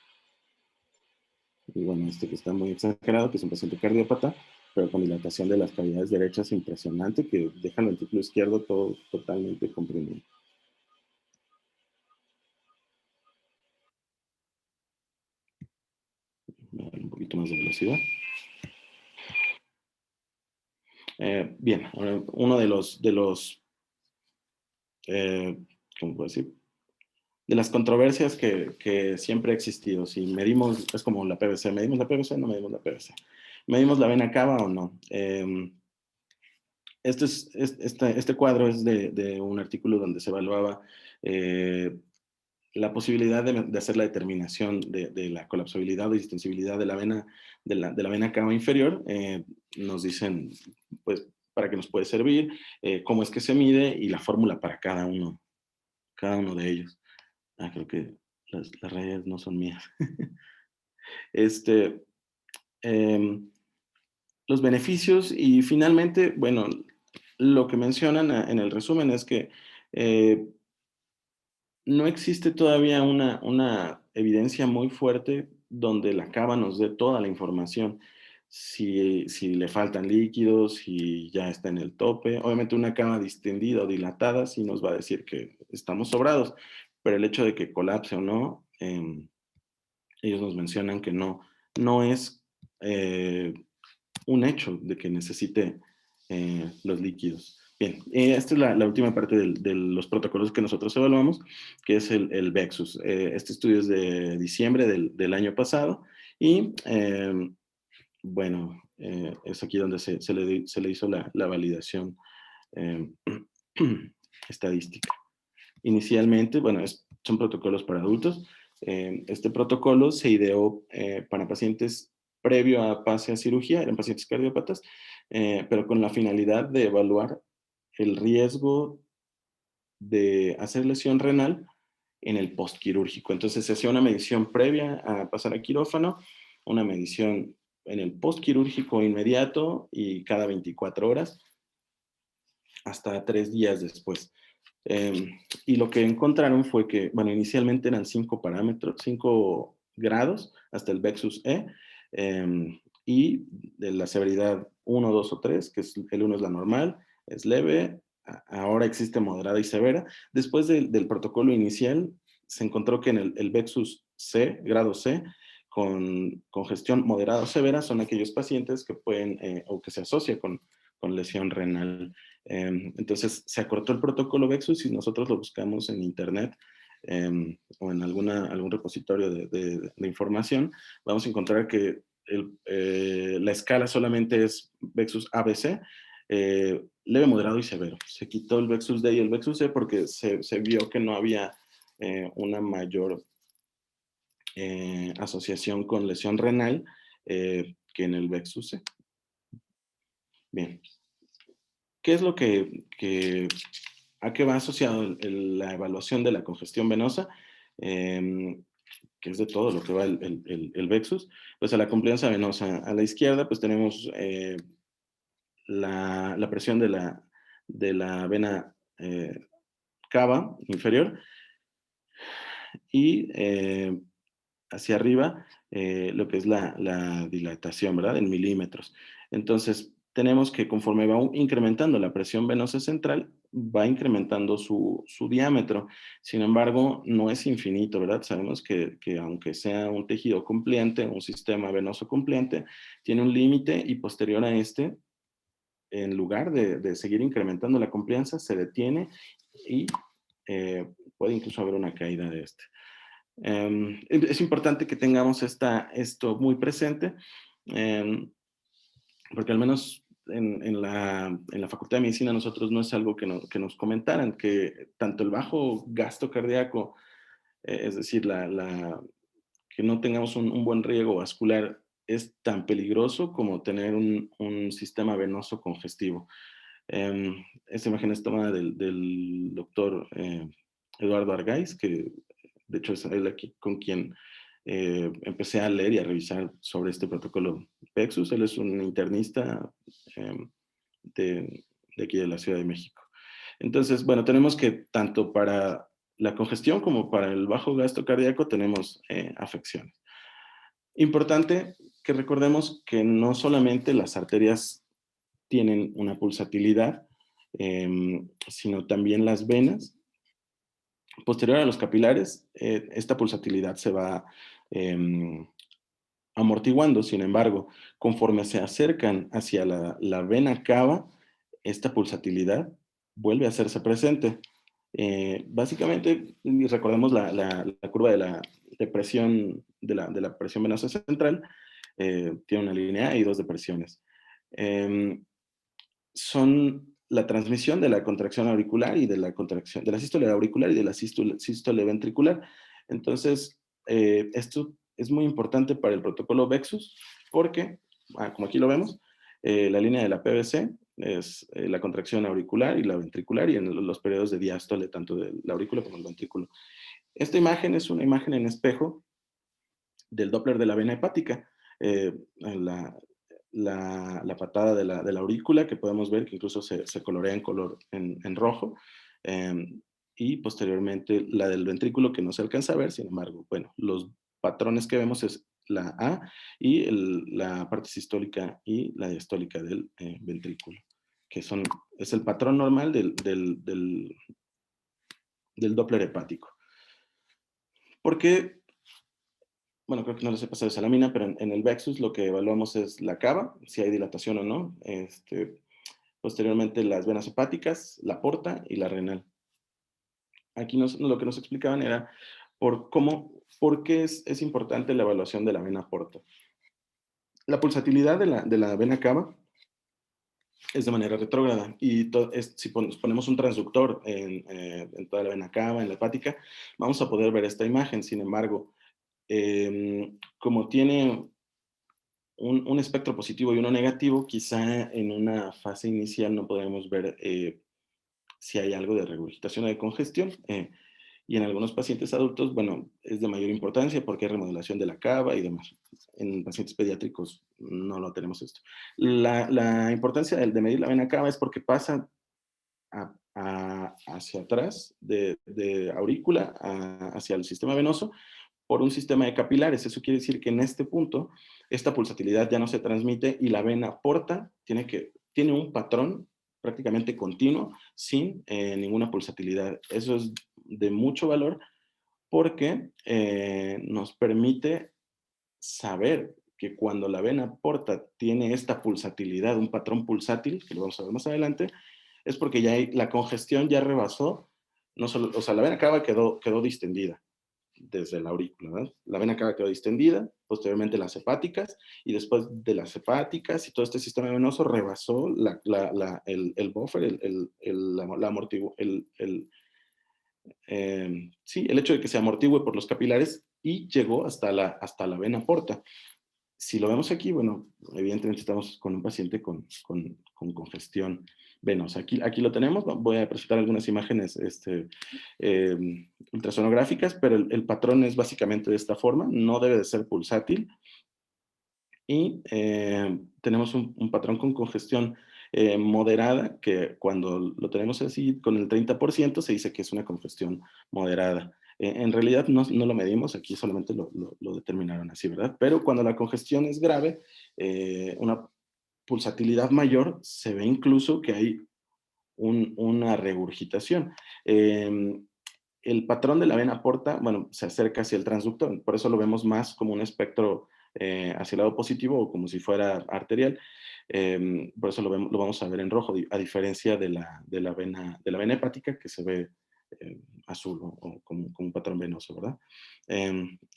Y bueno, este que está muy exagerado, que es un paciente cardiópata, pero con dilatación de las cavidades derechas impresionante, que deja el ventrículo izquierdo todo totalmente comprimido. Voy a dar un poquito más de velocidad. Bien, ahora uno ¿cómo puedo decir? De las controversias que siempre ha existido. Si medimos, es como la PVC, ¿medimos la PVC o no medimos la PVC? ¿Medimos la vena cava o no? Este cuadro es de un artículo donde se evaluaba la posibilidad de hacer la determinación de la colapsabilidad o distensibilidad de la vena cava inferior. Nos dicen, pues, para qué nos puede servir, cómo es que se mide y la fórmula para cada uno de ellos. Creo que las rayas no son mías. Este, em, los beneficios y finalmente, bueno, lo que mencionan en el resumen es que eh, no existe todavía una evidencia muy fuerte donde la cava nos dé toda la información. Si le faltan líquidos, si ya está en el tope. Obviamente una cava distendida o dilatada sí nos va a decir que estamos sobrados, pero el hecho de que colapse o no, ellos nos mencionan que no es un hecho de que necesite los líquidos. Bien, esta es la última parte de los protocolos que nosotros evaluamos, que es el VEXUS. Este estudio es de diciembre del año pasado y, bueno, es aquí donde se le hizo la validación eh, estadística. Inicialmente, bueno, son protocolos para adultos. Este protocolo se ideó para pacientes previo a pase a cirugía, eran pacientes cardiópatas, pero con la finalidad de evaluar el riesgo de hacer lesión renal en el postquirúrgico. Entonces se hacía una medición previa a pasar a quirófano, una medición en el postquirúrgico inmediato y cada 24 horas hasta 3 días después. Y lo que encontraron fue que, bueno, inicialmente eran 5 parámetros, 5 grados hasta el VEXUS E, y de la severidad 1, 2 o 3, que es, el 1 es la normal, es leve, ahora existe moderada y severa. Después del protocolo inicial, se encontró que en el VEXUS C, grado C, con congestión moderada o severa, son aquellos pacientes que pueden, o que se asocia con lesión renal. Entonces se acortó el protocolo VEXUS y nosotros lo buscamos en internet o en algún repositorio de información. Vamos a encontrar que la escala solamente es VEXUS ABC leve, moderado y severo. Se quitó el Vexus D y el Vexus C porque se vio que no había una mayor asociación con lesión renal que en el Vexus C. Bien. ¿Qué es lo a qué va asociado la evaluación de la congestión venosa? Que es de todo lo que va el Vexus, pues a la complianza venosa. A la izquierda, pues tenemos la presión de la vena cava inferior y hacia arriba lo que es la dilatación, ¿verdad? En milímetros. Entonces, tenemos que conforme va incrementando la presión venosa central, va incrementando su diámetro. Sin embargo, no es infinito, ¿verdad? Sabemos que aunque sea un tejido compliante, un sistema venoso compliante, tiene un límite y posterior a este, en lugar de seguir incrementando la complianza, se detiene y puede incluso haber una caída de este. Es importante que tengamos esto muy presente, porque al menos en la Facultad de Medicina nosotros no es algo que nos comentaran, que tanto el bajo gasto cardíaco, es decir, que no tengamos un buen riego vascular es tan peligroso como tener un sistema venoso congestivo. Esta imagen es tomada del doctor Eduardo Argaiz, que de hecho es él aquí con quien empecé a leer y a revisar sobre este protocolo PEXUS. Él es un internista de aquí de la Ciudad de México. Entonces, bueno, tenemos que tanto para la congestión como para el bajo gasto cardíaco tenemos afecciones. Importante que recordemos que no solamente las arterias tienen una pulsatilidad, sino también las venas. Posterior a los capilares, esta pulsatilidad se va amortiguando. Sin embargo, conforme se acercan hacia la vena cava, esta pulsatilidad vuelve a hacerse presente. Básicamente, recordemos la curva de presión de la presión venosa central, tiene una línea y dos depresiones. Son la transmisión de la contracción auricular y de la contracción de la sístole auricular y de la sístole ventricular. Entonces, esto es muy importante para el protocolo VEXUS porque, como aquí lo vemos, la línea de la PVC es la contracción auricular y la ventricular y en los periodos de diástole, tanto de la aurícula como el ventrículo. Esta imagen es una imagen en espejo del Doppler de la vena hepática. La patada de la aurícula, que podemos ver que incluso se colorea en color en rojo, y posteriormente la del ventrículo que no se alcanza a ver. Sin embargo, bueno, los patrones que vemos es la A y la parte sistólica y la diastólica del ventrículo, que es el patrón normal del Doppler hepático. Porque bueno, creo que no les he pasado esa lámina, pero en el VEXUS lo que evaluamos es la cava, si hay dilatación o no, posteriormente las venas hepáticas, la porta y la renal. Aquí lo que nos explicaban era por qué es importante la evaluación de la vena porta. La pulsatilidad de la vena cava es de manera retrógrada y si ponemos un transductor en toda la vena cava, en la hepática, vamos a poder ver esta imagen. Sin embargo, como tiene un espectro positivo y uno negativo, quizá en una fase inicial no podemos ver si hay algo de regurgitación o de congestión. Y en algunos pacientes adultos, bueno, es de mayor importancia porque hay remodelación de la cava y demás. En pacientes pediátricos no lo tenemos esto. La importancia de medir la vena cava es porque pasa hacia atrás de aurícula hacia el sistema venoso por un sistema de capilares. Eso quiere decir que en este punto esta pulsatilidad ya no se transmite y la vena porta tiene un patrón prácticamente continuo sin ninguna pulsatilidad. Eso es de mucho valor porque nos permite saber que cuando la vena porta tiene esta pulsatilidad, un patrón pulsátil, que lo vamos a ver más adelante, es porque ya la congestión ya rebasó, no solo, o sea, la vena cava quedó distendida. desde la aurícula, ¿verdad? La vena cava quedó distendida, posteriormente las hepáticas, y después de las hepáticas y todo este sistema venoso rebasó el buffer, la sí, el hecho de que se amortigüe por los capilares y llegó hasta la vena porta. Si lo vemos aquí, bueno, evidentemente estamos con un paciente con congestión venosa. Aquí lo tenemos, voy a presentar algunas imágenes eh, ultrasonográficas, pero el patrón es básicamente de esta forma, no debe de ser pulsátil, y tenemos un patrón con congestión moderada, que cuando lo tenemos así con el 30% se dice que es una congestión moderada. En realidad no lo medimos, aquí solamente lo determinaron así, ¿verdad? Pero cuando la congestión es grave, una pulsatilidad mayor, se ve incluso que hay una regurgitación. El patrón de la vena porta, bueno, se acerca hacia el transducto, por eso lo vemos más como un espectro hacia el lado positivo o como si fuera arterial. Por eso lo vamos a ver en rojo, a diferencia de la vena hepática, que se ve azul o como un patrón venoso, ¿verdad?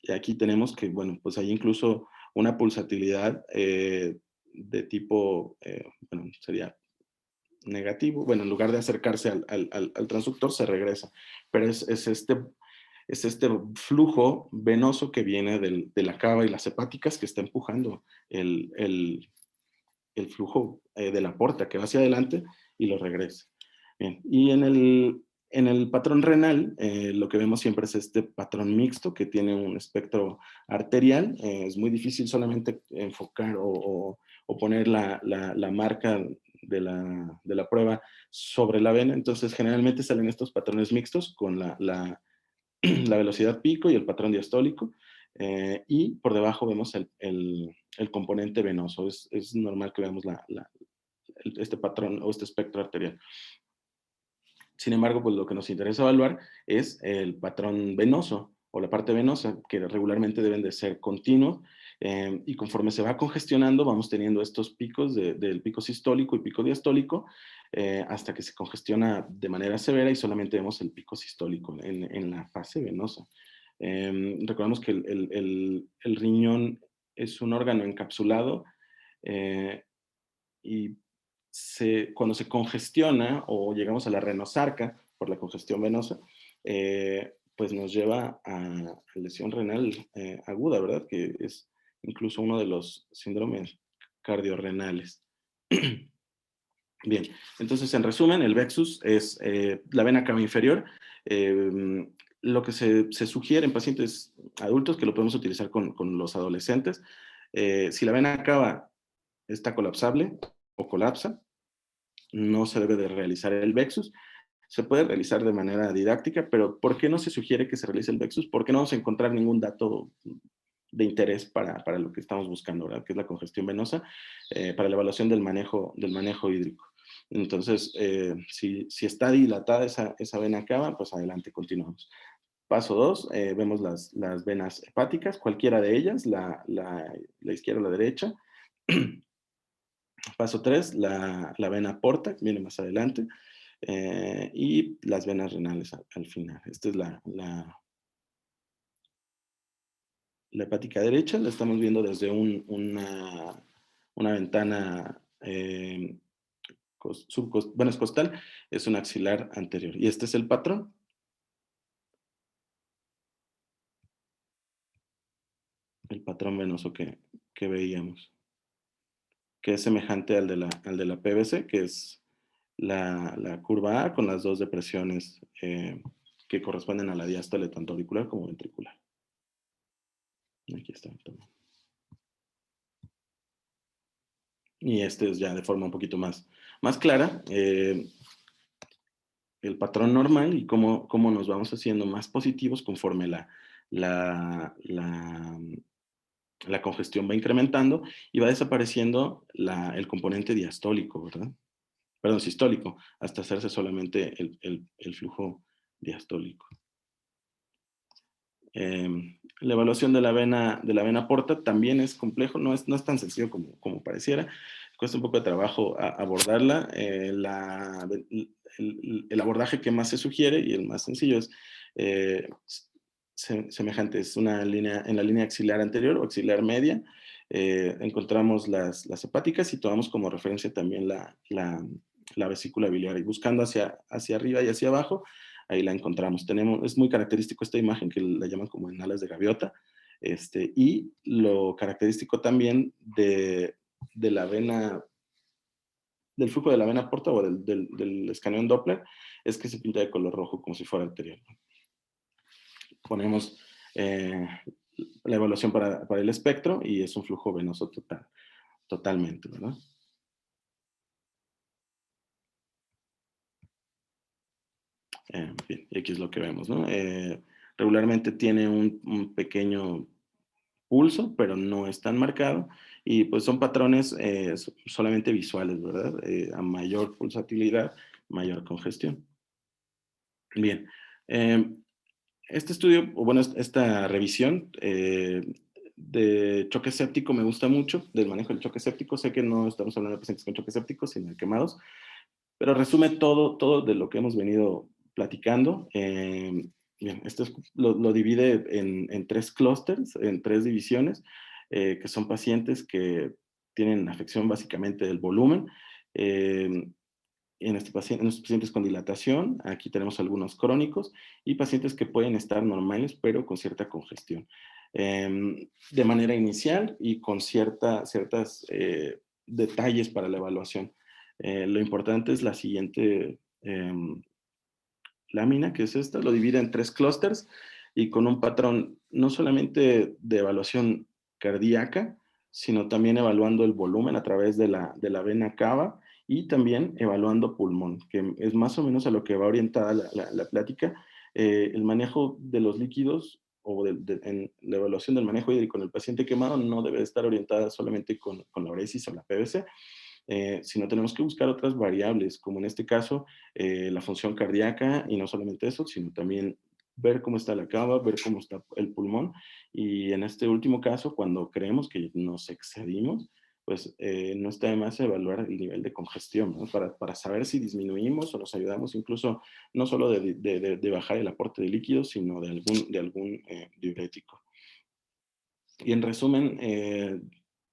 Y aquí tenemos que, bueno, pues hay incluso una pulsatilidad de tipo, bueno, sería negativo. Bueno, en lugar de acercarse al transductor, se regresa. Pero es este flujo venoso que viene de la cava y las hepáticas que está empujando el flujo de la porta que va hacia adelante y lo regresa. Bien. Y en el patrón renal, lo que vemos siempre es este patrón mixto que tiene un espectro arterial. Es muy difícil solamente enfocar o poner la marca de la prueba sobre la vena. Entonces, generalmente salen estos patrones mixtos con la velocidad pico y el patrón diastólico. Y por debajo vemos el componente venoso. Es normal que veamos este patrón o este espectro arterial. Sin embargo, pues lo que nos interesa evaluar es el patrón venoso o la parte venosa, que regularmente deben de ser continuos, y conforme se va congestionando, vamos teniendo estos picos del pico sistólico y pico diastólico, hasta que se congestiona de manera severa y solamente vemos el pico sistólico en la fase venosa. Recordemos que el riñón es un órgano encapsulado, y cuando se congestiona o llegamos a la renosarca por la congestión venosa, pues nos lleva a lesión renal aguda, ¿verdad? Que es incluso uno de los síndromes cardiorrenales. Bien, entonces en resumen, el Vexus es la vena cava inferior. Lo que se sugiere en pacientes adultos, que lo podemos utilizar con los adolescentes, si la vena cava está colapsable o colapsa, no se debe de realizar el Vexus. Se puede realizar de manera didáctica, pero ¿por qué no se sugiere que se realice el Vexus? Porque no vamos a encontrar ningún dato de interés para lo que estamos buscando, ¿verdad? Que es la congestión venosa, para la evaluación del manejo hídrico. Entonces, si está dilatada esa vena cava, pues adelante, continuamos. Paso 2, vemos las venas hepáticas, cualquiera de ellas, la izquierda o la derecha. Paso 3, la vena porta, que viene más adelante, y las venas renales al final. Esta es la hepática derecha, la estamos viendo desde una ventana bueno, es costal, es un axilar anterior. Y este es el patrón. El patrón venoso que veíamos, que es semejante al de la PVC, que es la curva A con las dos depresiones que corresponden a la diástole tanto auricular como ventricular. Aquí está. Y este es ya de forma un poquito más clara, el patrón normal y cómo nos vamos haciendo más positivos conforme la congestión va incrementando y va desapareciendo el componente diastólico, ¿verdad? Perdón, sistólico, hasta hacerse solamente el flujo diastólico. La evaluación de la vena porta también es complejo, no es tan sencillo como pareciera, cuesta un poco de trabajo abordarla. El abordaje que más se sugiere y el más sencillo es semejante, es una línea en la línea axilar anterior o axilar media. Encontramos las hepáticas y tomamos como referencia también la vesícula biliar. Y buscando hacia arriba y hacia abajo, ahí la encontramos. Es muy característico esta imagen que la llaman como en alas de gaviota. Y lo característico también de la vena, del flujo de la vena porta o del escaneo en Doppler, es que se pinta de color rojo como si fuera arterial. Ponemos la evaluación para el espectro y es un flujo venoso totalmente, ¿verdad? Bien, y aquí es lo que vemos, ¿no? Regularmente tiene un pequeño pulso, pero no es tan marcado, y pues son patrones solamente visuales, ¿verdad? A mayor pulsatilidad, mayor congestión. Bien, este estudio, o bueno, esta revisión de choque séptico me gusta mucho, del manejo del choque séptico. Sé que no estamos hablando de pacientes con choque séptico, sino de quemados, pero resume todo de lo que hemos venido platicando. Bien, esto lo divide en tres clústeres, en tres divisiones, que son pacientes que tienen afección básicamente del volumen. En estos pacientes con dilatación, aquí tenemos algunos crónicos y pacientes que pueden estar normales, pero con cierta congestión. De manera inicial y con ciertas detalles para la evaluación. Lo importante es la siguiente lámina, que es esta, lo divide en tres clústeres y con un patrón no solamente de evaluación cardíaca, sino también evaluando el volumen a través de la vena cava y también evaluando pulmón, que es más o menos a lo que va orientada la plática. El manejo de los líquidos o en la evaluación del manejo hídrico en el paciente quemado no debe estar orientada solamente con la uresis o la PVC, sino tenemos que buscar otras variables, como en este caso la función cardíaca, y no solamente eso, sino también ver cómo está la cava, ver cómo está el pulmón, y en este último caso, cuando creemos que nos excedimos, pues no está de más evaluar el nivel de congestión, ¿no? Para saber si disminuimos o nos ayudamos incluso no solo de bajar el aporte de líquidos, sino de algún diurético. Y en resumen,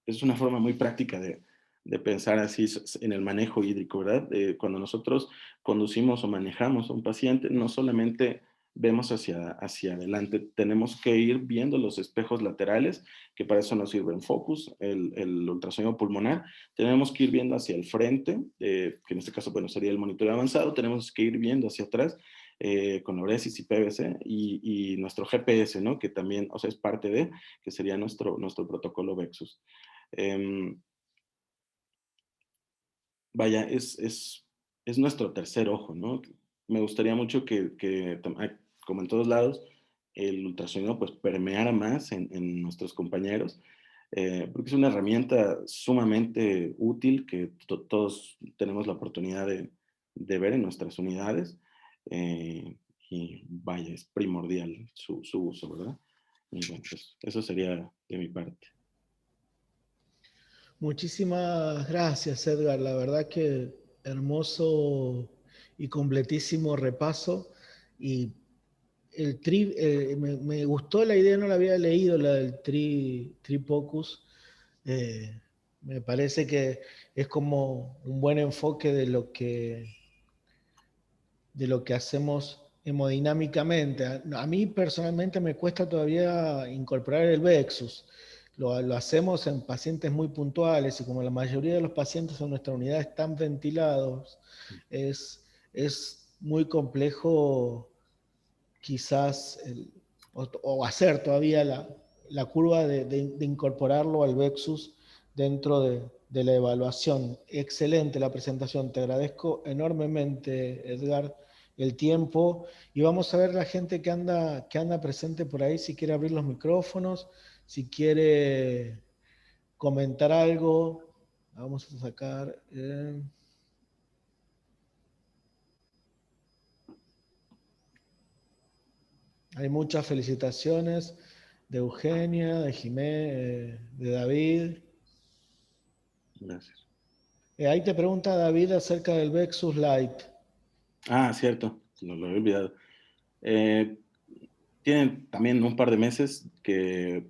es una forma muy práctica de pensar así en el manejo hídrico, ¿verdad? Cuando nosotros conducimos o manejamos a un paciente, no solamente vemos hacia adelante, tenemos que ir viendo los espejos laterales, que para eso nos sirve en Focus, el ultrasonido pulmonar. Tenemos que ir viendo hacia el frente, que en este caso, bueno, sería el monitoreo avanzado. Tenemos que ir viendo hacia atrás, con uresis y PVC, y nuestro GPS, ¿no? Que también, o sea, es parte que sería nuestro protocolo Vexus. Vaya, es nuestro tercer ojo, ¿no? Me gustaría mucho como en todos lados, el ultrasonido pues permeara más en nuestros compañeros, porque es una herramienta sumamente útil que todos tenemos la oportunidad de ver en nuestras unidades, y vaya, es primordial su uso, ¿verdad? Y bueno, pues eso sería de mi parte. Muchísimas gracias, Edgar. La verdad que hermoso y completísimo repaso. Y me gustó la idea, no la había leído, la del Tripocus. Me parece que es como un buen enfoque de lo que hacemos hemodinámicamente. A mí personalmente me cuesta todavía incorporar el Vexus. Lo hacemos en pacientes muy puntuales, y como la mayoría de los pacientes en nuestra unidad están ventilados, es muy complejo quizás o hacer todavía la curva de incorporarlo al Vexus dentro de la evaluación. Excelente la presentación, te agradezco enormemente, Edgar, el tiempo, y vamos a ver la gente que anda presente por ahí, si quiere abrir los micrófonos, si quiere comentar algo. Vamos a sacar... hay muchas felicitaciones de Eugenia, de Jimé, de David. Gracias. Ahí te pregunta David acerca del Vexus Lite. Ah, cierto, lo he olvidado. Eh, tienen también un par de meses que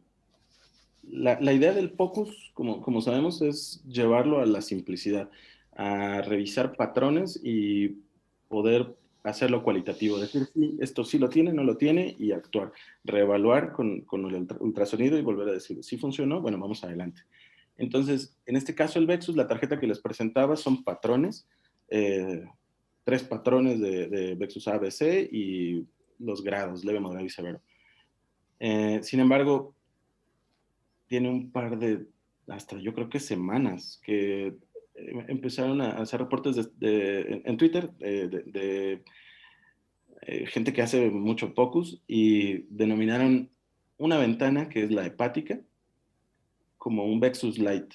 la idea del POCUS, como sabemos, es llevarlo a la simplicidad, a revisar patrones y poder hacerlo cualitativo, decir, sí, esto sí lo tiene, no lo tiene, y actuar, reevaluar con el ultrasonido y volver a decir, sí funcionó, bueno, vamos adelante. Entonces, en este caso el Vexus, la tarjeta que les presentaba son patrones, eh, 3 patrones de Vexus A, B, C y los grados, leve, moderado y severo. Sin embargo, tiene un par de, hasta yo creo que semanas, que empezaron a hacer reportes en Twitter gente que hace mucho POCUS y denominaron una ventana que es la hepática como un Vexus Light.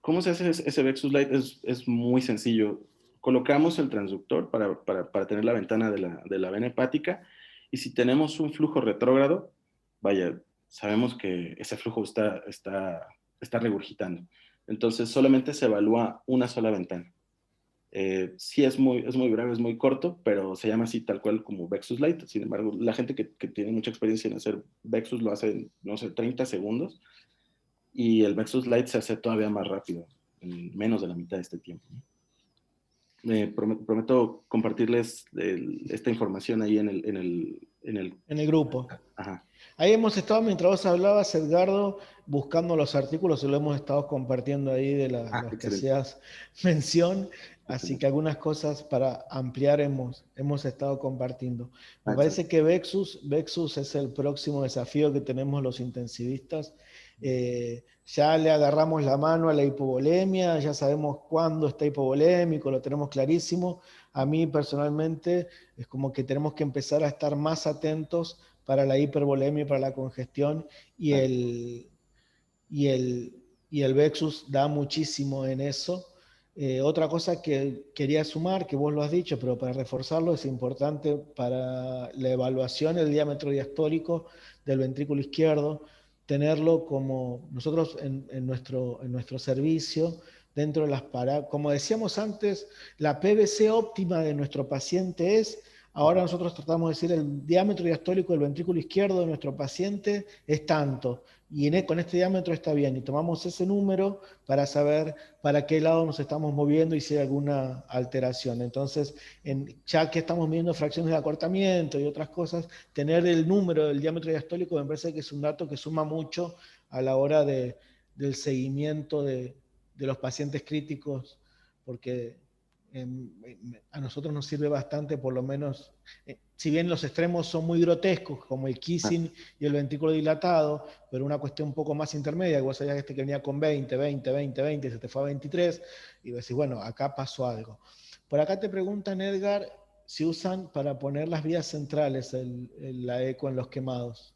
¿Cómo se hace ese Vexus Light? Es muy sencillo. Colocamos el transductor para tener la ventana de la vena hepática, y si tenemos un flujo retrógrado, vaya, sabemos que ese flujo está regurgitando. Entonces solamente se evalúa una sola ventana. Sí es muy breve, es muy corto, pero se llama así tal cual como Vexus Light. Sin embargo, la gente que tiene mucha experiencia en hacer Vexus lo hace en, no sé, 30 segundos, y el Vexus Lite se hace todavía más rápido, en menos de la mitad de este tiempo. Prometo compartirles esta información ahí En el grupo. Ajá. Ahí hemos estado, mientras vos hablabas, Edgardo, buscando los artículos y lo hemos estado compartiendo ahí de Ah, los que excelente, hacías mención, así que excelente. algunas cosas para ampliar hemos estado compartiendo. Ah, Me excelente. parece que Vexus es el próximo desafío que tenemos los intensivistas. Ya le agarramos la mano a la hipovolemia, ya sabemos cuándo está hipovolémico, lo tenemos clarísimo. A mí personalmente es como que tenemos que empezar a estar más atentos para la hipervolemia y para la congestión, y Claro. el Vexus da muchísimo en eso. Otra cosa que quería sumar, que vos lo has dicho, pero para reforzarlo, es importante para la evaluación el diámetro diastólico del ventrículo izquierdo, tenerlo como nosotros en nuestro servicio, dentro de las paradas. Como decíamos antes, la PVC óptima de nuestro paciente es. Ahora nosotros tratamos de decir el diámetro diastólico del ventrículo izquierdo de nuestro paciente es tanto, y con este diámetro está bien, y tomamos ese número para saber para qué lado nos estamos moviendo y si hay alguna alteración. Entonces, ya que estamos midiendo fracciones de acortamiento y otras cosas, tener el número del diámetro diastólico me parece que es un dato que suma mucho a la hora del seguimiento de los pacientes críticos, porque a nosotros nos sirve bastante, por lo menos, si bien los extremos son muy grotescos, como el Ah, kissing y el ventrículo dilatado, pero una cuestión un poco más intermedia, que vos sabías que venía con 20, 20, 20, 20, y se te fue a 23, y vos decís, bueno, acá pasó algo. Por acá te preguntan, Edgar, si usan para poner las vías centrales la eco en los quemados.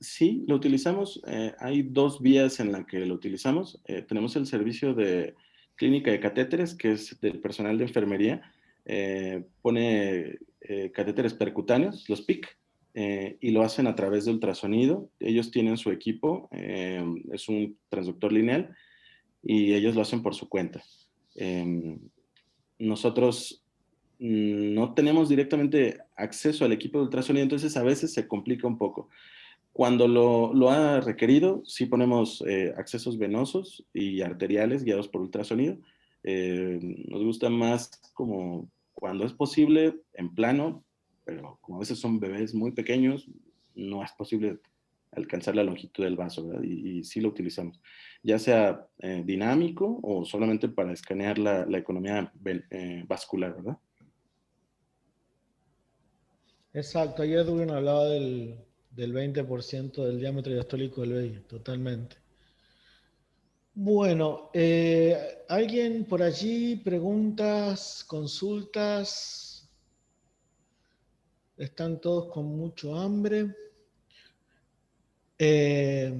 sí, lo utilizamos. Hay 2 vías en las que lo utilizamos. Tenemos el servicio de clínica de catéteres, que es del personal de enfermería. Pone catéteres percutáneos, los PIC, y lo hacen a través de ultrasonido. Ellos tienen su equipo, es un transductor lineal, y ellos lo hacen por su cuenta. Eh, Nosotros no tenemos directamente acceso al equipo de ultrasonido, entonces a veces se complica un poco. Cuando lo ha requerido, sí ponemos accesos venosos y arteriales guiados por ultrasonido. Nos gusta más como cuando es posible, en plano, pero como a veces son bebés muy pequeños, no es posible alcanzar la longitud del vaso, ¿verdad? Y sí lo utilizamos, ya sea dinámico o solamente para escanear la economía vascular, ¿verdad? Exacto, ayer Edwin hablaba del 20% del diámetro diastólico del vello, totalmente. Bueno, ¿alguien por allí? ¿Preguntas? ¿Consultas? Están todos con mucho hambre. Eh,